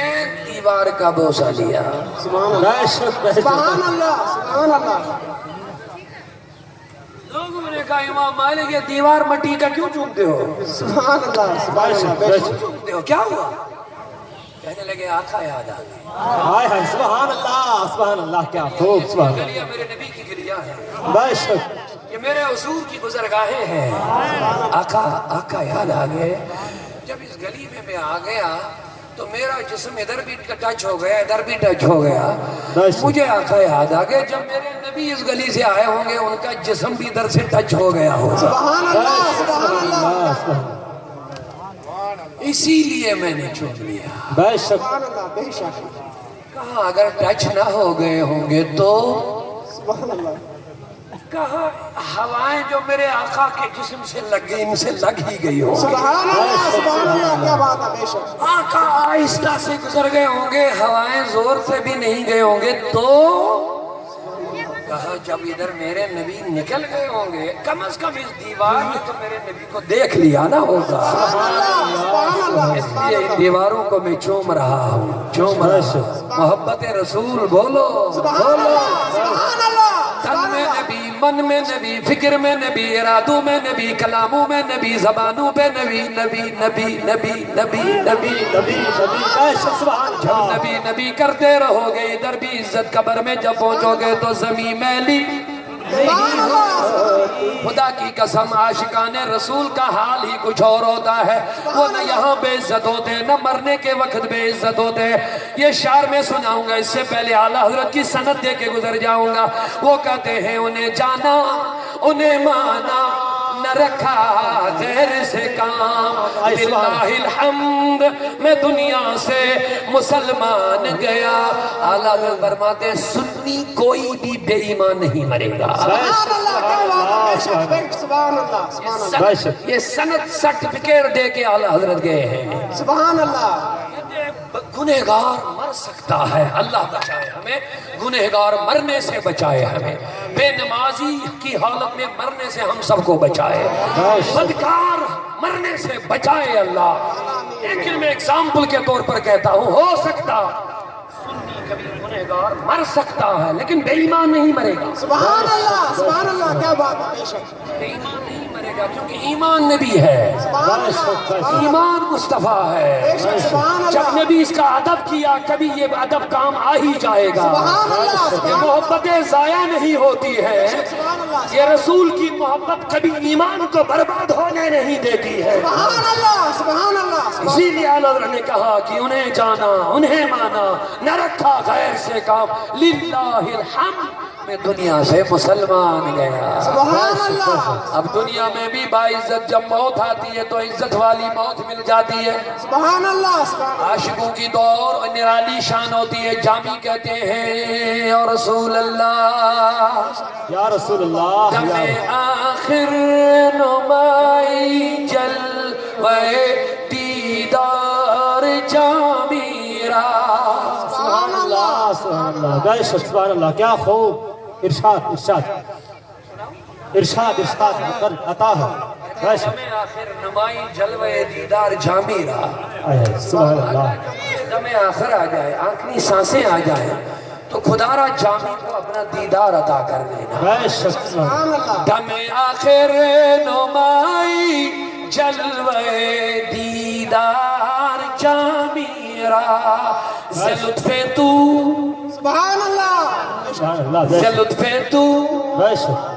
دیوار کا بوسہ لیا بے شک سبحان اللہ سبحان اللہ لوگوں نے کہا امام مالک یہ دیوار مٹی کا کیوں چومتے ہو سبحان اللہ سبحان اللہ بے شک کیوں چومتے ہو کیا ہوا کہنے لگے آقا یاد آ گئی ہائے ہائے سبحان اللہ کیا خوب سبحان اللہ گلیاں میرے نبی کی گلیاں ہیں بے شک یہ میرے حضور کی گزرگاہیں ہیں آقا یاد آ گئے جب اس گلی میں آ گیا تو میرا جسم ادھر بھی ٹچ ہو گیا ادھر بھی ٹچ ہو گیا مجھے آقا یاد آ گئے جب میرے نبی اس گلی سے آئے ہوں گے ان کا جسم بھی ادھر سے ٹچ ہو گیا ہوگا سبحان اللہ سبحان اللہ اسی لیے میں نے چن لیا بے شک سبحان اللہ بے شک کہا اگر ٹچ نہ ہو گئے ہوں گے تو سبحان اللہ کہا ہوائیں جو میرے آقا کے جسم سے لگ گئی ان سے لگ ہی گئی ہوں گی سبحان اللہ کیا بات ہے بے شک آقا آہستہ سے گزر گئے ہوں گے ہوائیں زور سے بھی نہیں گئے ہوں گے تو کہا جب ادھر میرے نبی نکل گئے ہوں گے کم از کم اس دیوار نے تو میرے نبی کو دیکھ لیا نہ ہوگا اس لیے ان دیواروں کو میں چوم رہا ہوں چوم رہا ہوں محبت رسول بولو بولو سبحان اللہ تن میں نبی من میں نبی فکر میں نبی ارادوں میں نبی کلاموں میں نبی زبانوں پہ نبی نبی نبی نبی نبی نبی نبی بے شک سبحان جب نبی نبی کرتے رہو گے ادھر بھی عزت قبر میں جب پہنچو گے تو زمین میلی خدا کی قسم عاشقان رسول کا حال ہی کچھ اور ہوتا ہے وہ نہ یہاں بے عزت ہوتے نہ مرنے کے وقت بے عزت ہوتے یہ شعر میں سناؤں گا اس سے پہلے اعلیٰ حضرت کی سند دے کے گزر جاؤں گا وہ کہتے ہیں انہیں جانا انہیں مانا نہ رکھا غیر سے کام للہ الحمد میں دنیا سے مسلمان گیا اعلیٰ حضرت فرماتے سنی کوئی بھی بے ایمان نہیں مرے گا سبحان اللہ کیا بات ہے بے شک سبحان اللہ سبحان اللہ یہ سند سرٹیفکیٹ دے کے اعلیٰ حضرت گئے ہیں سبحان اللہ گنہگار مر سکتا ہے اللہ بچائے ہمیں گنہگار مرنے سے بچائے ہمیں بے نمازی کی حالت میں مرنے سے ہم سب کو بچائے بدکار مرنے سے بچائے اللہ لیکن میں ایگزامپل کے طور پر کہتا ہوں ہو سکتا سنی کبھی گنہگار مر سکتا ہے لیکن بے ایمان نہیں مرے گا سبحان اللہ کیا بات ہے بے شک بے ایمان نہیں مرے گا گا کیونکہ ایمان نبی ہے، ایمان مصطفیٰ ہے. جب نبی اس کا ادب کیا کبھی یہ ادب کام آ ہی جائے گا. یہ محبتیں ضائع نہیں ہوتی ہے، یہ رسول کی محبت کبھی ایمان کو برباد ہونے نہیں دیتی ہے. اسی لیے اللہ نے کہا کہ انہیں جانا انہیں مانا نہ رکھا غیر سے کام. للہ الحمد میں دنیا سے مسلمان گیا. اب دنیا میں بھی باعزت جب موت آتی ہے تو عزت والی موت مل جاتی ہے. عاشقوں کی دور اور نرالی شان ہوتی ہے. جامی کہتے ہیں یا رسول اللہ، یا رسول اللہ، دم آخر نمائی جلوے دیدار جامی را. سبحان اللہ، سبحان اللہ، بے شک سبحان اللہ. کیا خوب ارشاد ارشاد ارشاد ارشاد عطا ہے. بے شک دم آخر نمائی جلوے دیدار جامی را. سبحان اللہ. دم آخر آ جائے، آخری سانسیں آ جائیں تو خدا را جامی کو اپنا دیدار عطا کر دینا. بے شک سبحان اللہ. دم آخر نمائی جلوے دیدار جامی را. ز لطف تو سبحان اللہ. سبحان اللہ. بے ز شک لطف تو. بے شک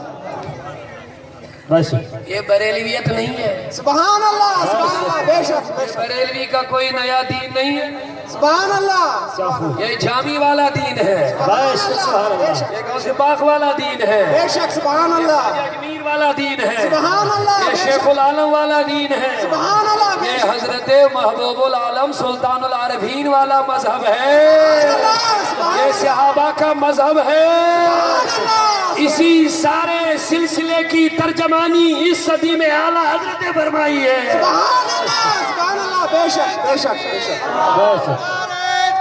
بے شک. یہ بریلویت نہیں ہے، سبحان اللہ. سبحان اللہ. بے شک بے شک. بریلوی کا کوئی نیا دین نہیں ہے، سبحان اللہ. کیا خوب. یہ جامی والا دین ہے، بے شک سبحان اللہ. یہ غوث پاک والا دین ہے، بے شک. سبحان اللہ. یہ اجمیر والا دین ہے، سبحان اللہ. یہ شیخ العالم والا دین ہے، سبحان اللہ. بے یہ شک. حضرت محبوب العالم سلطان العارفین والا مذہب ہے، یہ صحابہ کا مذہب ہے. اسی سارے سلسلے کی ترجمانی اس صدی میں اعلیٰ حضرت فرمائی ہے. سبحان اللہ. سبحان اللہ. بے شک بے شک بے شک. بے شک.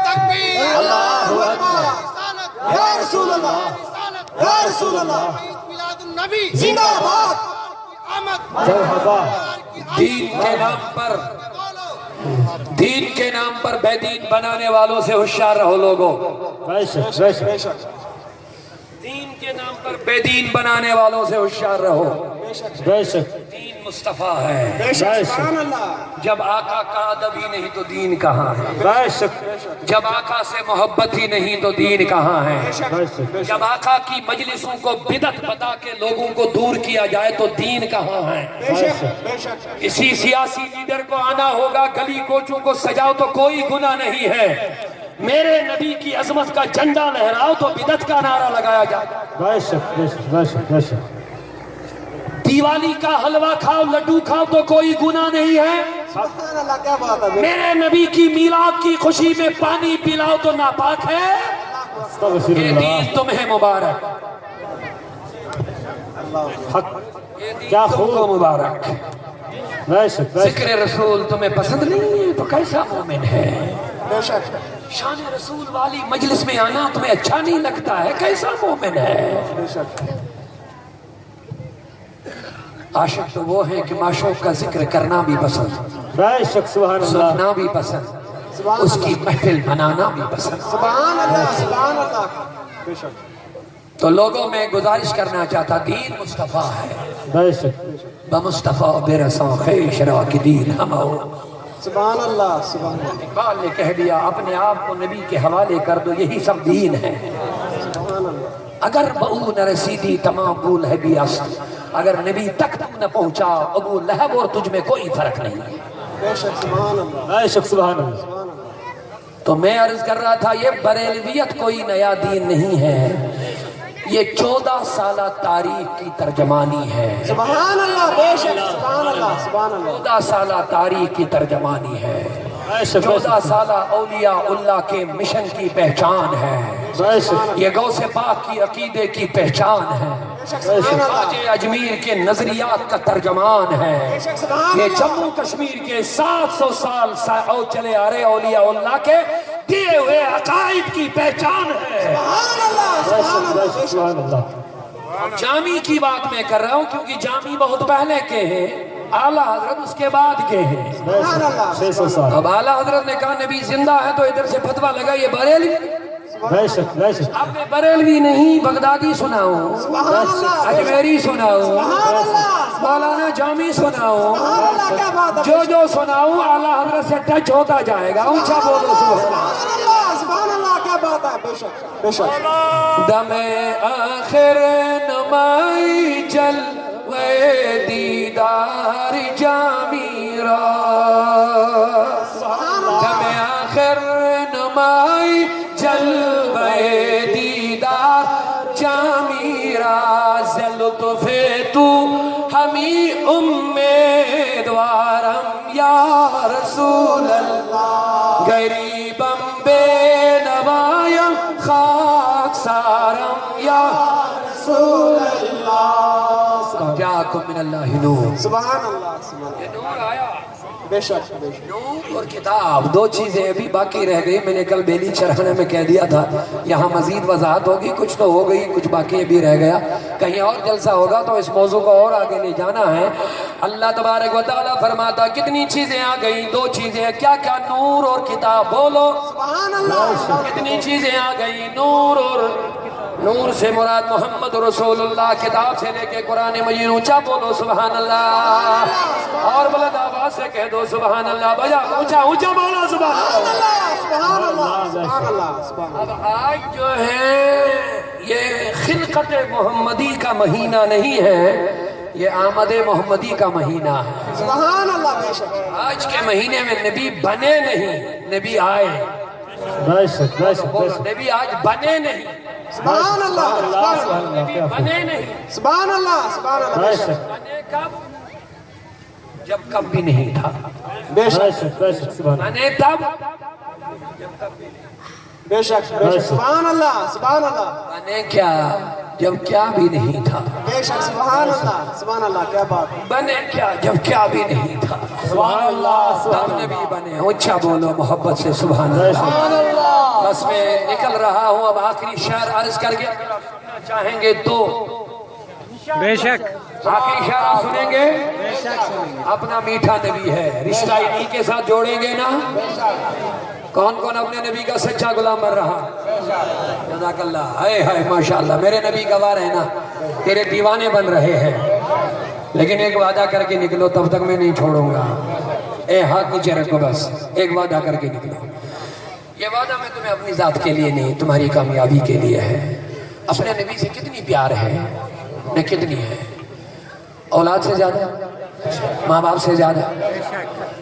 تکبیر اللہ اکبر. یا رسول اللہ. یا رسول اللہ. میلاد النبی زندہ باد. آمد مرحبا. دین کے نام پر، دین کے نام پر بے دین بنانے والوں سے ہوشیار رہو لوگوں. بے شک بے شک. دین کے نام پر بے دین بنانے والوں سے ہوشیار رہو. بے شک دین مصطفیٰ ہے. بے شک. سبحان اللہ. جب آقا کا ادب ہی نہیں تو دین کہاں ہے؟ بے شک جب آقا سے محبت ہی نہیں تو دین کہاں ہے؟ بے شک. جب آقا کی مجلسوں کو بدعت بتا کے لوگوں کو دور کیا جائے تو دین کہاں ہے؟ بے شک بے شک. اسی سیاسی لیڈر کو آنا ہوگا، گلی کوچوں کو سجاؤ تو کوئی گناہ نہیں ہے. میرے نبی کی عظمت کا جھنڈا لہراؤ تو بدعت کا نعرہ لگایا جائے. بے شک بے شک بے شک بے شک. دیوالی کا حلوہ کھاؤ لڈو کھاؤ تو کوئی گناہ نہیں ہے. سبحان اللہ. کیا بات ہے. میرے نبی کی میلاد کی خوشی میں پانی پلاؤ تو ناپاک ہے. استغفر یہ اللہ. دین تمہیں مبارک، حق. یہ دین کیا تم خوب. کو مبارک. بے شک بے شک. ذکر رسول تمہیں پسند نہیں ہے تو کیسا مومن ہے؟ بے شک. شان رسول والی مجلس میں آنا تمہیں اچھا نہیں لگتا ہے، کیسا مومن ہے؟ بے شک. عاشق تو وہ ہے کہ معشوق کا ذکر کرنا بھی پسند، بے شک سبحان اللہ. سننا بھی پسند، اس کی محفل منانا بھی پسند. سبحان اللہ. سبحان اللہ. بے شک. تو لوگوں میں گزارش کرنا چاہتا، دین مصطفیٰ ہے، بے شک. بمصطفیٰ برساں خیش را کی دین ہمو. سبحان اللہ. سبحان اللہ. اقبال نے کہہ دیا اپنے آپ کو نبی کے حوالے کر دو، یہی سب دین ہے. سبحان اللہ. اگر بہو نہ رسیدی تمام بھول ہے بھی است، اگر نبی تک تم نہ پہنچا ابو لہب اور تجھ میں کوئی فرق نہیں ہے. بے شک. سبحان اللہ. بے شک سبحان اللہ. سبحان اللہ. تو میں عرض کر رہا تھا یہ بریلویت کوئی نیا دین نہیں ہے، یہ 14 سالہ تاریخ کی ترجمانی ہے. سبحان اللہ. بے شک. سبحان اللہ. سبحان اللہ. 14 سالہ تاریخ کی ترجمانی ہے، بے شک 14 سالہ اولیاء اللہ کے مشن کی پہچان ہے، بے شک. یہ غوث پاک کی عقیدے کی پہچان ہے، یہ خواجہ اجمیر کے نظریات کا ترجمان ہے، یہ جموں کشمیر کے 700 سال چلے آ رہے اولیاء اللہ کے دیے ہوئے عقائد کی پہچان ہے. سبحان اللہ. بے سبحان شک بے اللہ. شک سبحان اللہ. جامی کی بات میں کر رہا ہوں کیونکہ جامی بہت پہلے کے ہیں، اعلیٰ حضرت اس کے بعد کے ہیں. سبحان اللہ. 600 سال. اب اعلیٰ حضرت نے کہا نبی زندہ ہے تو ادھر سے فتویٰ لگا یہ بریلوی. بے شک بے شک اب میں بریلوی نہیں بغدادی سناؤں، سبحان اللہ اجمیری سناؤں، سبحان اللہ مولانا جامی سناؤں، سبحان اللہ کیا بات ہے جو سناؤں اعلیٰ حضرت سے ٹچ ہوتا جائے گا. اونچا بولو سبحان اللہ کیا بات ہے بے شک بے شک دم آخر نمائی جلوے دیدار جامی را، دم آخر نمائی جلوے دیدار جامی را، زلطف تو ہمی امیدوارم یا رسول اللہ، غریبم بے نوایم خاک سارم یا رسول اللہ. جاءکم من اللہ نور. سبحان اللہ سبحان اللہ یہ نور آیا. بے شک بے شک نور اور کتاب دو چیزیں ابھی باقی رہ گئی. میں نے کل بیلی چرخانے میں کہہ دیا تھا یہاں مزید وضاحت ہوگی، کچھ تو ہو گئی کچھ باقی ابھی رہ گیا. کہیں اور جلسہ ہوگا تو اس موضوع کو اور آگے لے جانا ہے. اللہ تبارک و تعالیٰ فرماتا کتنی چیزیں آ گئیں، دو چیزیں کیا کیا؟ نور اور کتاب. بولو سبحان اللہ کتنی چیزیں آ گئیں؟ نور اور نور سے مراد محمد رسول اللہ، کتاب سے لے کے قرآن مجید. اونچا بولو سبحان اللہ، اور بلند آواز سے کہہ دو سبحان اللہ. بجا اونچا اونچا بولو سبحان اللہ. سبحان اللہ سبحان اللہ سبحان اللہ اب آج جو ہے یہ خلقت محمدی کا مہینہ نہیں ہے، یہ آمد محمدی کا مہینہ ہے. سبحان اللہ بے شک آج کے مہینے میں نبی بنے نہیں، نبی آئے. بے شک بے شک بے شک نبی آج بنے نہیں، سبحان اللہ سبحان اللہ کیا خوب. بنے نہیں. سبحان اللہ سبحان اللہ بے شک بنے کب؟ جب کب بھی نہیں تھا. بے بے شک شک بے شک سبحان اللہ. بنے تب بے شک بے شک سبحان اللہ سبحان اللہ بنے کیا؟ جب کیا بھی نہیں تھا. بے شک سبحان اللہ کیا بات ہے بنے کیا؟ جب کیا بھی نہیں تھا. سبحان اللہ تب نبی بنے. اونچا بولو محبت سے سبحان اللہ. بس میں نکل رہا ہوں اب آخری شعر عرض کر کے چاہیں گے تو بے شک آخری شعر آپ سنیں گے. اپنا میٹھا نبی ہے، رشتہ انہی کے ساتھ جوڑیں گے نا. کون کون اپنے نبی کا سچا غلام بن رہا؟ جزاک اللہ. ہائے ہائے ماشاءاللہ میرے نبی گوار ہے نا، تیرے دیوانے بن رہے ہیں. لیکن ایک وعدہ کر کے نکلو، تب تک میں نہیں چھوڑوں گا. اے ہاتھ نیچے رکھو، بس ایک وعدہ کر کے نکلو. یہ وعدہ میں تمہیں اپنی ذات کے لیے نہیں، تمہاری کامیابی کے لیے ہے. اپنے نبی سے کتنی پیار ہے نہ کتنی ہے؟ اولاد سے زیادہ، ماں باپ سے زیادہ،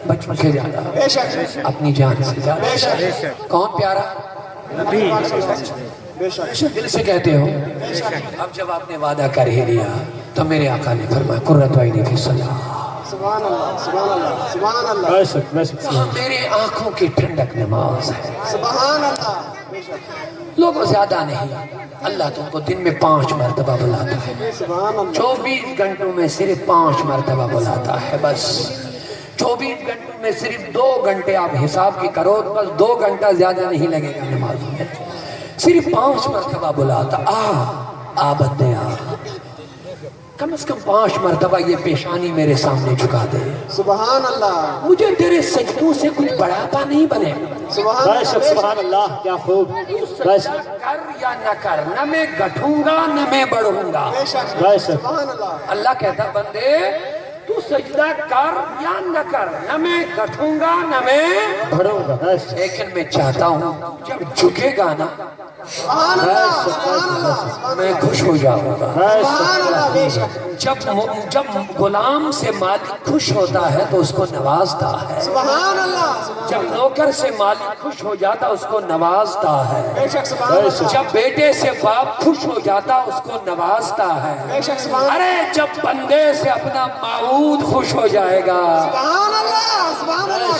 بچوں سے زیادہ، بے شک اپنی جان سے زیادہ. بے شک کون پیارا؟ بے شک دل سے کہتے ہو. اب جب آپ نے وعدہ کر ہی لیا تو میرے آقا نے فرمایا قرۃ عینی فی الصلاۃ. سبحان اللہ سبحان اللہ سبحان اللہ بے شک بے شک وہاں میرے آنکھوں کی ٹھنڈک نماز ہے. سبحان اللہ بے شک لوگوں زیادہ نہیں، اللہ تم کو دن میں 5 مرتبہ بلاتا ہے. سبحان اللہ 24 گھنٹوں میں صرف 5 مرتبہ بلاتا ہے. بس 24 گھنٹوں میں صرف 2 گھنٹے آپ حساب کی کرو، بس 2 گھنٹہ زیادہ نہیں لگے گا نماز میں. صرف 5 مرتبہ بلاتا. آ بندے آ، کم از کم 5 مرتبہ یہ پیشانی میرے سامنے جھکا دے. سبحان اللہ مجھے تیرے سجدوں سے کچھ بڑھاپا نہیں بنے. سبحان بے اللہ شک سبحان اللہ کیا خوب. بے شک کر یا نہ کر، نہ میں گھٹوں گا نہ میں بڑھوں گا. بے شک بے شک سبحان اللہ اللہ کہتا بندے تو سجدہ کر یا نہ کر، نہ میں گھٹوں گا نہ میں، بڑھوں گا. بے شک لیکن میں چاہتا ہوں جب جھکے گا نا سبحان اللہ سبحان اللہ میں خوش ہو جاؤں گا. بے شک سبحان اللہ بے شک جب غلام سے مالک خوش ہوتا ہے تو اس کو نوازتا ہے. سبحان اللہ جب نوکر سے مالک خوش ہو جاتا اس کو نوازتا ہے. بے شک سبحان اللہ جب بیٹے سے باپ خوش ہو جاتا اس کو نوازتا ہے. بے شک سبحان ارے جب بندے سے اپنا معبود خوش ہو جائے گا، سبحان اللہ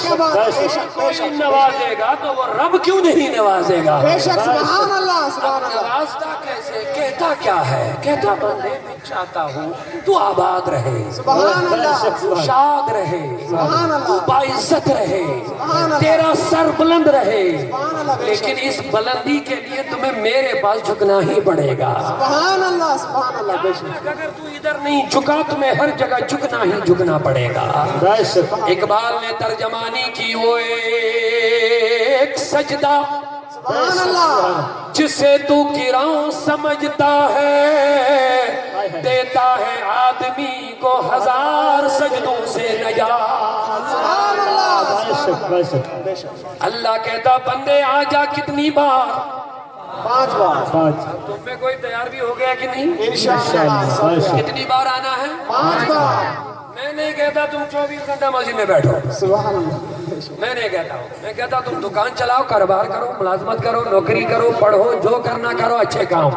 کیا بات ہے بے شک بے کوئی شک نوازے گا تو وہ رب کیوں نہیں نوازے گا؟ بے شک سبحان اللہ سبحان اللہ نوازتا کیسے؟ کہتا کیا ہے؟ کہتا بندے میں چاہتا ہوں تو آباد رہے، سبحان اللہ شاد رہے، سبحان اللہ باعزت رہے، اللہ تیرا سر بلند رہے. سبحان اللہ بے لیکن اس بلندی کے لیے تمہیں میرے پاس جھکنا ہی پڑے گا. سبحان اللہ بے شک اگر تو ادھر نہیں جھکا تمہیں ہر جگہ جھکنا ہی جھکنا پڑے گا. بے شک اقبال نے ترجمانی کی وہ ایک سجدہ سبحان اللہ جسے تو گراں سمجھتا ہے دیتا ہے آدمی کو ہزار سجدوں سے نجات. سبحان اللہ بے شک بے شک بے شک. اللہ کہتا بندے آ جا کتنی بار؟ 5 بار. 5 تم میں کوئی تیار بھی ہو گیا کہ نہیں؟ انشاءاللہ بے شک. کتنی بار آنا ہے؟ 5 بار. میں نہیں کہتا تم 24 گھنٹہ مسجد میں بیٹھو. سبحان اللہ. میں نہیں کہتا ہوں. میں کہتا تم دکان چلاؤ، کاروبار کرو، ملازمت کرو، نوکری کرو، پڑھو، جو کرنا کرو، اچھے کام.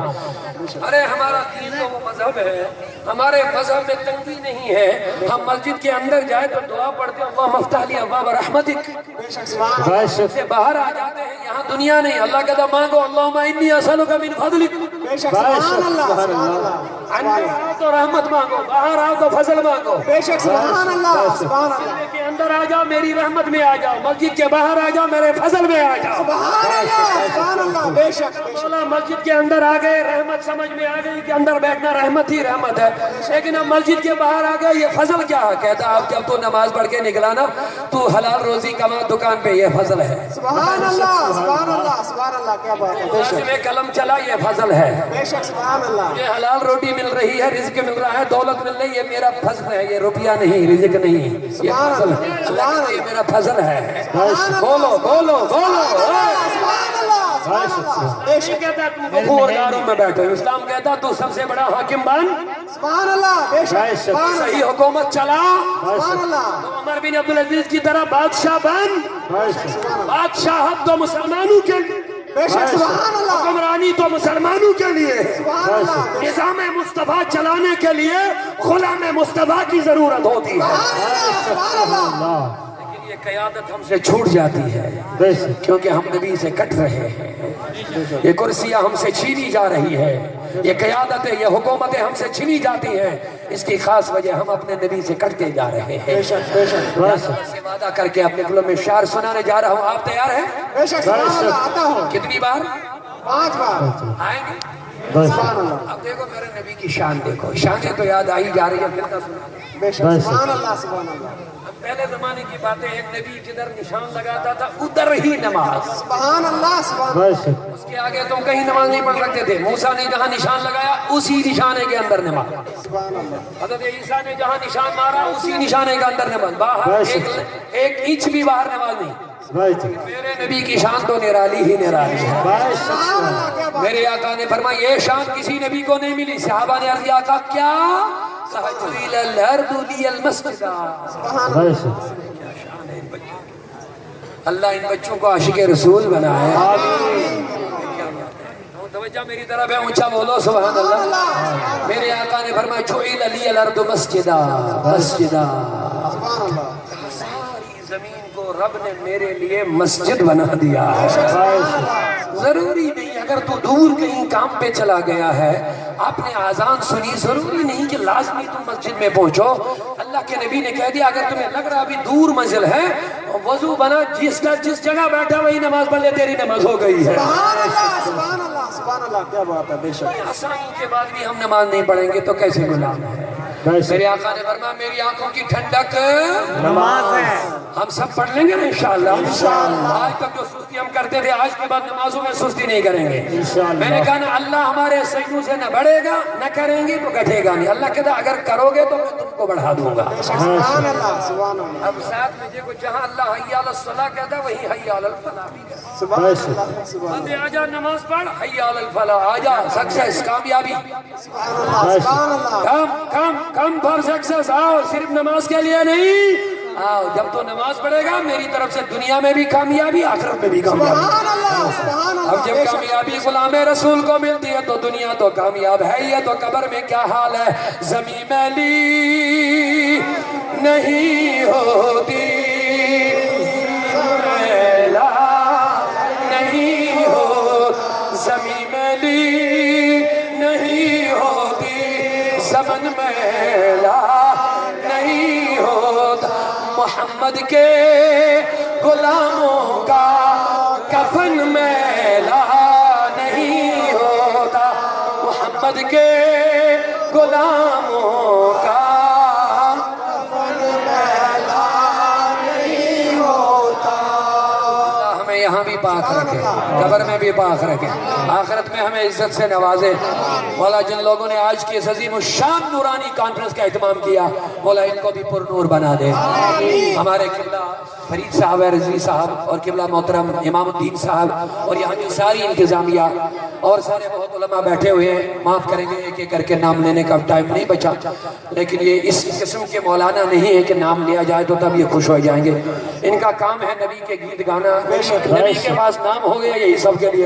ارے ہمارا دین تو وہ مذہب ہے، ہمارے مذہب میں تنگی نہیں ہے. ہم مسجد کے اندر جائے تو دعا پڑھتے ہیں اللہ مفتح لی ابواب رحمتک. بے شک سبحان اللہ. بے شک سے باہر آ جاتے ہیں، یہاں دنیا نہیں. اللہ کہتا مانگو اللہم انی اسألک من فضلک. بے شک سبحان اللہ. سبحان اللہ. اندر آؤ تو رحمت مانگو، باہر آؤ تو فضل مانگو. بے شک سبحان اللہ. سبحان اللہ. مسجد کے اندر آ جاؤ میری رحمت میں آ جاؤ، مسجد کے باہر آ جاؤ میرے فضل میں آ جاؤ. سبحان اللہ. سبحان اللہ. بے شک بے شک. مولا مسجد کے اندر آ گئے، رحمت سمجھ میں آ گئی کہ اندر بیٹھنا رحمت ہی رحمت ہے. لیکن اب مسجد کے باہر آ گئے، یہ فضل کیا ہے؟ کہتا اب جب تو نماز پڑھ کے نکلا نا تو حلال روزی کما دکان پہ، یہ فضل ہے. سبحان اللہ. سبحان اللہ. سبحان اللہ. کیا بات ہے. بے شک میں قلم چلا، یہ فضل ہے. بے شک سبحان اللہ. یہ حلال روٹی مل رہی ہے، رزق مل رہا ہے، دولت مل رہی ہے، یہ میرا فضل ہے. یہ روپیہ نہیں، رزق نہیں، یہ فضل ہے. اللہ کہتا ہے یہ میرا فضل ہے. بولو بولو بولو. سبحان اللہ. سبحان اللہ. بے شک. کہتا تو غفور داروں میں بیٹھو. اسلام کہتا تو سب سے بڑا حاکم بن، سبحان اللہ. بے شک. سبحان اللہ. صحیح حکومت چلا، سبحان اللہ. تو عمر بن عبدالعزیز کی طرح بادشاہ بن. بے شک بادشاہت تو مسلمانوں کے لیے، بے شک سبحان اللہ. حکمرانی تو مسلمانوں کے لیے. سبحان اللہ. نظام مصطفیٰ چلانے کے لیے غلام مصطفیٰ کی ضرورت ہوتی ہے. سبحان اللہ. لیکن یہ قیادت ہم سے چھوٹ جاتی ہے بے شک کیونکہ ہم نبی سے کٹ رہے ہیں. یہ کرسیاں ہم سے چھینی جا رہی ہے، یہ قیادتیں، یہ حکومتیں ہم سے چھینی جاتی ہیں. اس کی خاص وجہ ہم اپنے نبی سے کٹتے جا رہے ہیں. بے شک. بے شک. اللہ سے وعدہ کر کے اپنے دلوں میں شعر سنانے جا رہا ہوں. آپ تیار ہیں؟ بے شک سبحان اللہ. آتا ہوں. کتنی بار 5 بار. آئیں گے؟ بے شک سبحان اللہ. اب دیکھو میرے نبی کی شان دیکھو. شانیں تو یاد آئی جا رہی ہے. کتنا سنا. بے شک سبحان اللہ. سبحان اللہ. اب پہلے زمانے کی باتیں، ایک نبی جدھر نشان لگاتا تھا ادھر ہی نماز. سبحان اللہ. سبحان بے اللہ. شک اس کے آگے تم کہیں نماز نہیں پڑھ سکتے تھے. موسیٰ نے جہاں نشان لگایا اسی نشانے کے اندر نماز. سبحان اللہ. حضرت عیسیٰ نے جہاں نشان مارا اسی نشانے کے اندر نماز. باہر ایک انچ بھی باہر نماز نہیں. بے شک میرے نبی کی شان تو نرالی ہی نرالی ہے. بے شک سبحان اللہ. کیا بات. میرے آقا نے فرمایا یہ شان کسی نبی کو نہیں ملی. صحابہ نے عرض کیا آقا کیا؟ سَحَجُّ إِلَى الْأَرْضُ لِيَ الْمَسْجِدَ. سبحان بے اللہ. شک اللہ ان بچوں کو عاشق رسول بنائے. آمین. توجہ میری طرف ہے، اونچا بولو سبحان اللہ. میرے آقا نے فرمایا جُعِلَ لِيَ الْأَرْضُ مَسْجِدًا مَسْجِدًا. سبحان اللہ. ساری زمین کو رب نے میرے لیے مسجد بنا دیا ہے. ضروری نہیں اگر تو دور کہیں کام پہ چلا گیا ہے، آپ نے آزان سنی، ضروری نہیں کہ لازمی تم مسجد میں پہنچو. اللہ کے نبی نے کہہ دیا اگر تمہیں لگ رہا ابھی دور منزل ہے، وضو بنا، جس جگہ بیٹھا وہی نماز پڑھ لے، تیری نماز ہو گئی ہے. سبحان اللہ. سبحان اللہ. سبحان اللہ. کیا بات ہے. بے شک. آسانی کے بعد بھی ہم نماز نہیں پڑھیں گے تو کیسے غلام ہے. بے شک میرے آقا نے فرمایا میری آنکھوں کی ٹھنڈک نماز ہے. ہم سب پڑھ لیں گے نا انشاءاللہ. آج تک جو سستی ہم کرتے تھے آج کے بعد نمازوں میں سستی نہیں کریں گے. میں نے کہا نا اللہ ہمارے سجدوں سے نہ بڑھے گا، نہ کریں گے تو گھٹے گا نہیں. اللہ کہتا اگر کرو گے تو میں تم کو بڑھا دوں گا. سبحان اللہ. سبحان اللہ. اب ساتھ میں دیکھو جہاں اللہ حی علی الصلاۃ کہتا ہے وہی حی علی الفلاح بھی کہتا ہے. سبحان اللہ. سبحان بندے آجا نماز پڑھ، حی علی الفلاح آجا. سکسیس، کامیابی. اللہ. سبحان اللہ. Come for success. آؤ صرف نماز کے لیے نہیں، آؤ جب تو نماز پڑھے گا میری طرف سے دنیا میں بھی کامیابی، آخرت میں بھی کامیابی. سبحان اللہ. سبحان اللہ. اب جب کامیابی غلام رسول کو ملتی ہے تو دنیا تو کامیاب ہے ہی ہے، تو قبر میں کیا حال ہے؟ زمین میلی نہیں ہوتی، میلا نہیں ہو، زمین میلی نہیں ہوتی، زمن میلا نہیں ہوتا. محمد کے غلاموں کا کفن میلا نہیں ہوتا، محمد کے غلاموں کا کفن میلا نہیں ہوتا. اللہ ہمیں یہاں بھی پاک پاک رکھے، قبر میں بھی پاک رکھے، آخرت میں ہمیں عزت سے نوازے۔ مولا جن لوگوں نے آج کی اس عظیم الشان نورانی کانفرنس کا اہتمام کیا، مولا ان کو بھی پر نور بنا دے۔ ہمارے قبلہ فرید صاحب رضوی صاحب اور قبلہ محترم امام الدین صاحب اور یہاں کی ساری انتظامیہ اور سارے بہت علماء بیٹھے ہوئے ہیں، معاف کریں گے ایک ایک کر کے نام لینے کا ٹائم نہیں بچا، لیکن یہ اس قسم کے مولانا نہیں ہے کہ نام لیا جائے تو تب یہ خوش ہو جائیں گے۔ ان کا کام ہے نبی کے گیت گانا، نبی کے پاس نام ہو گیا یہی سب کے لیے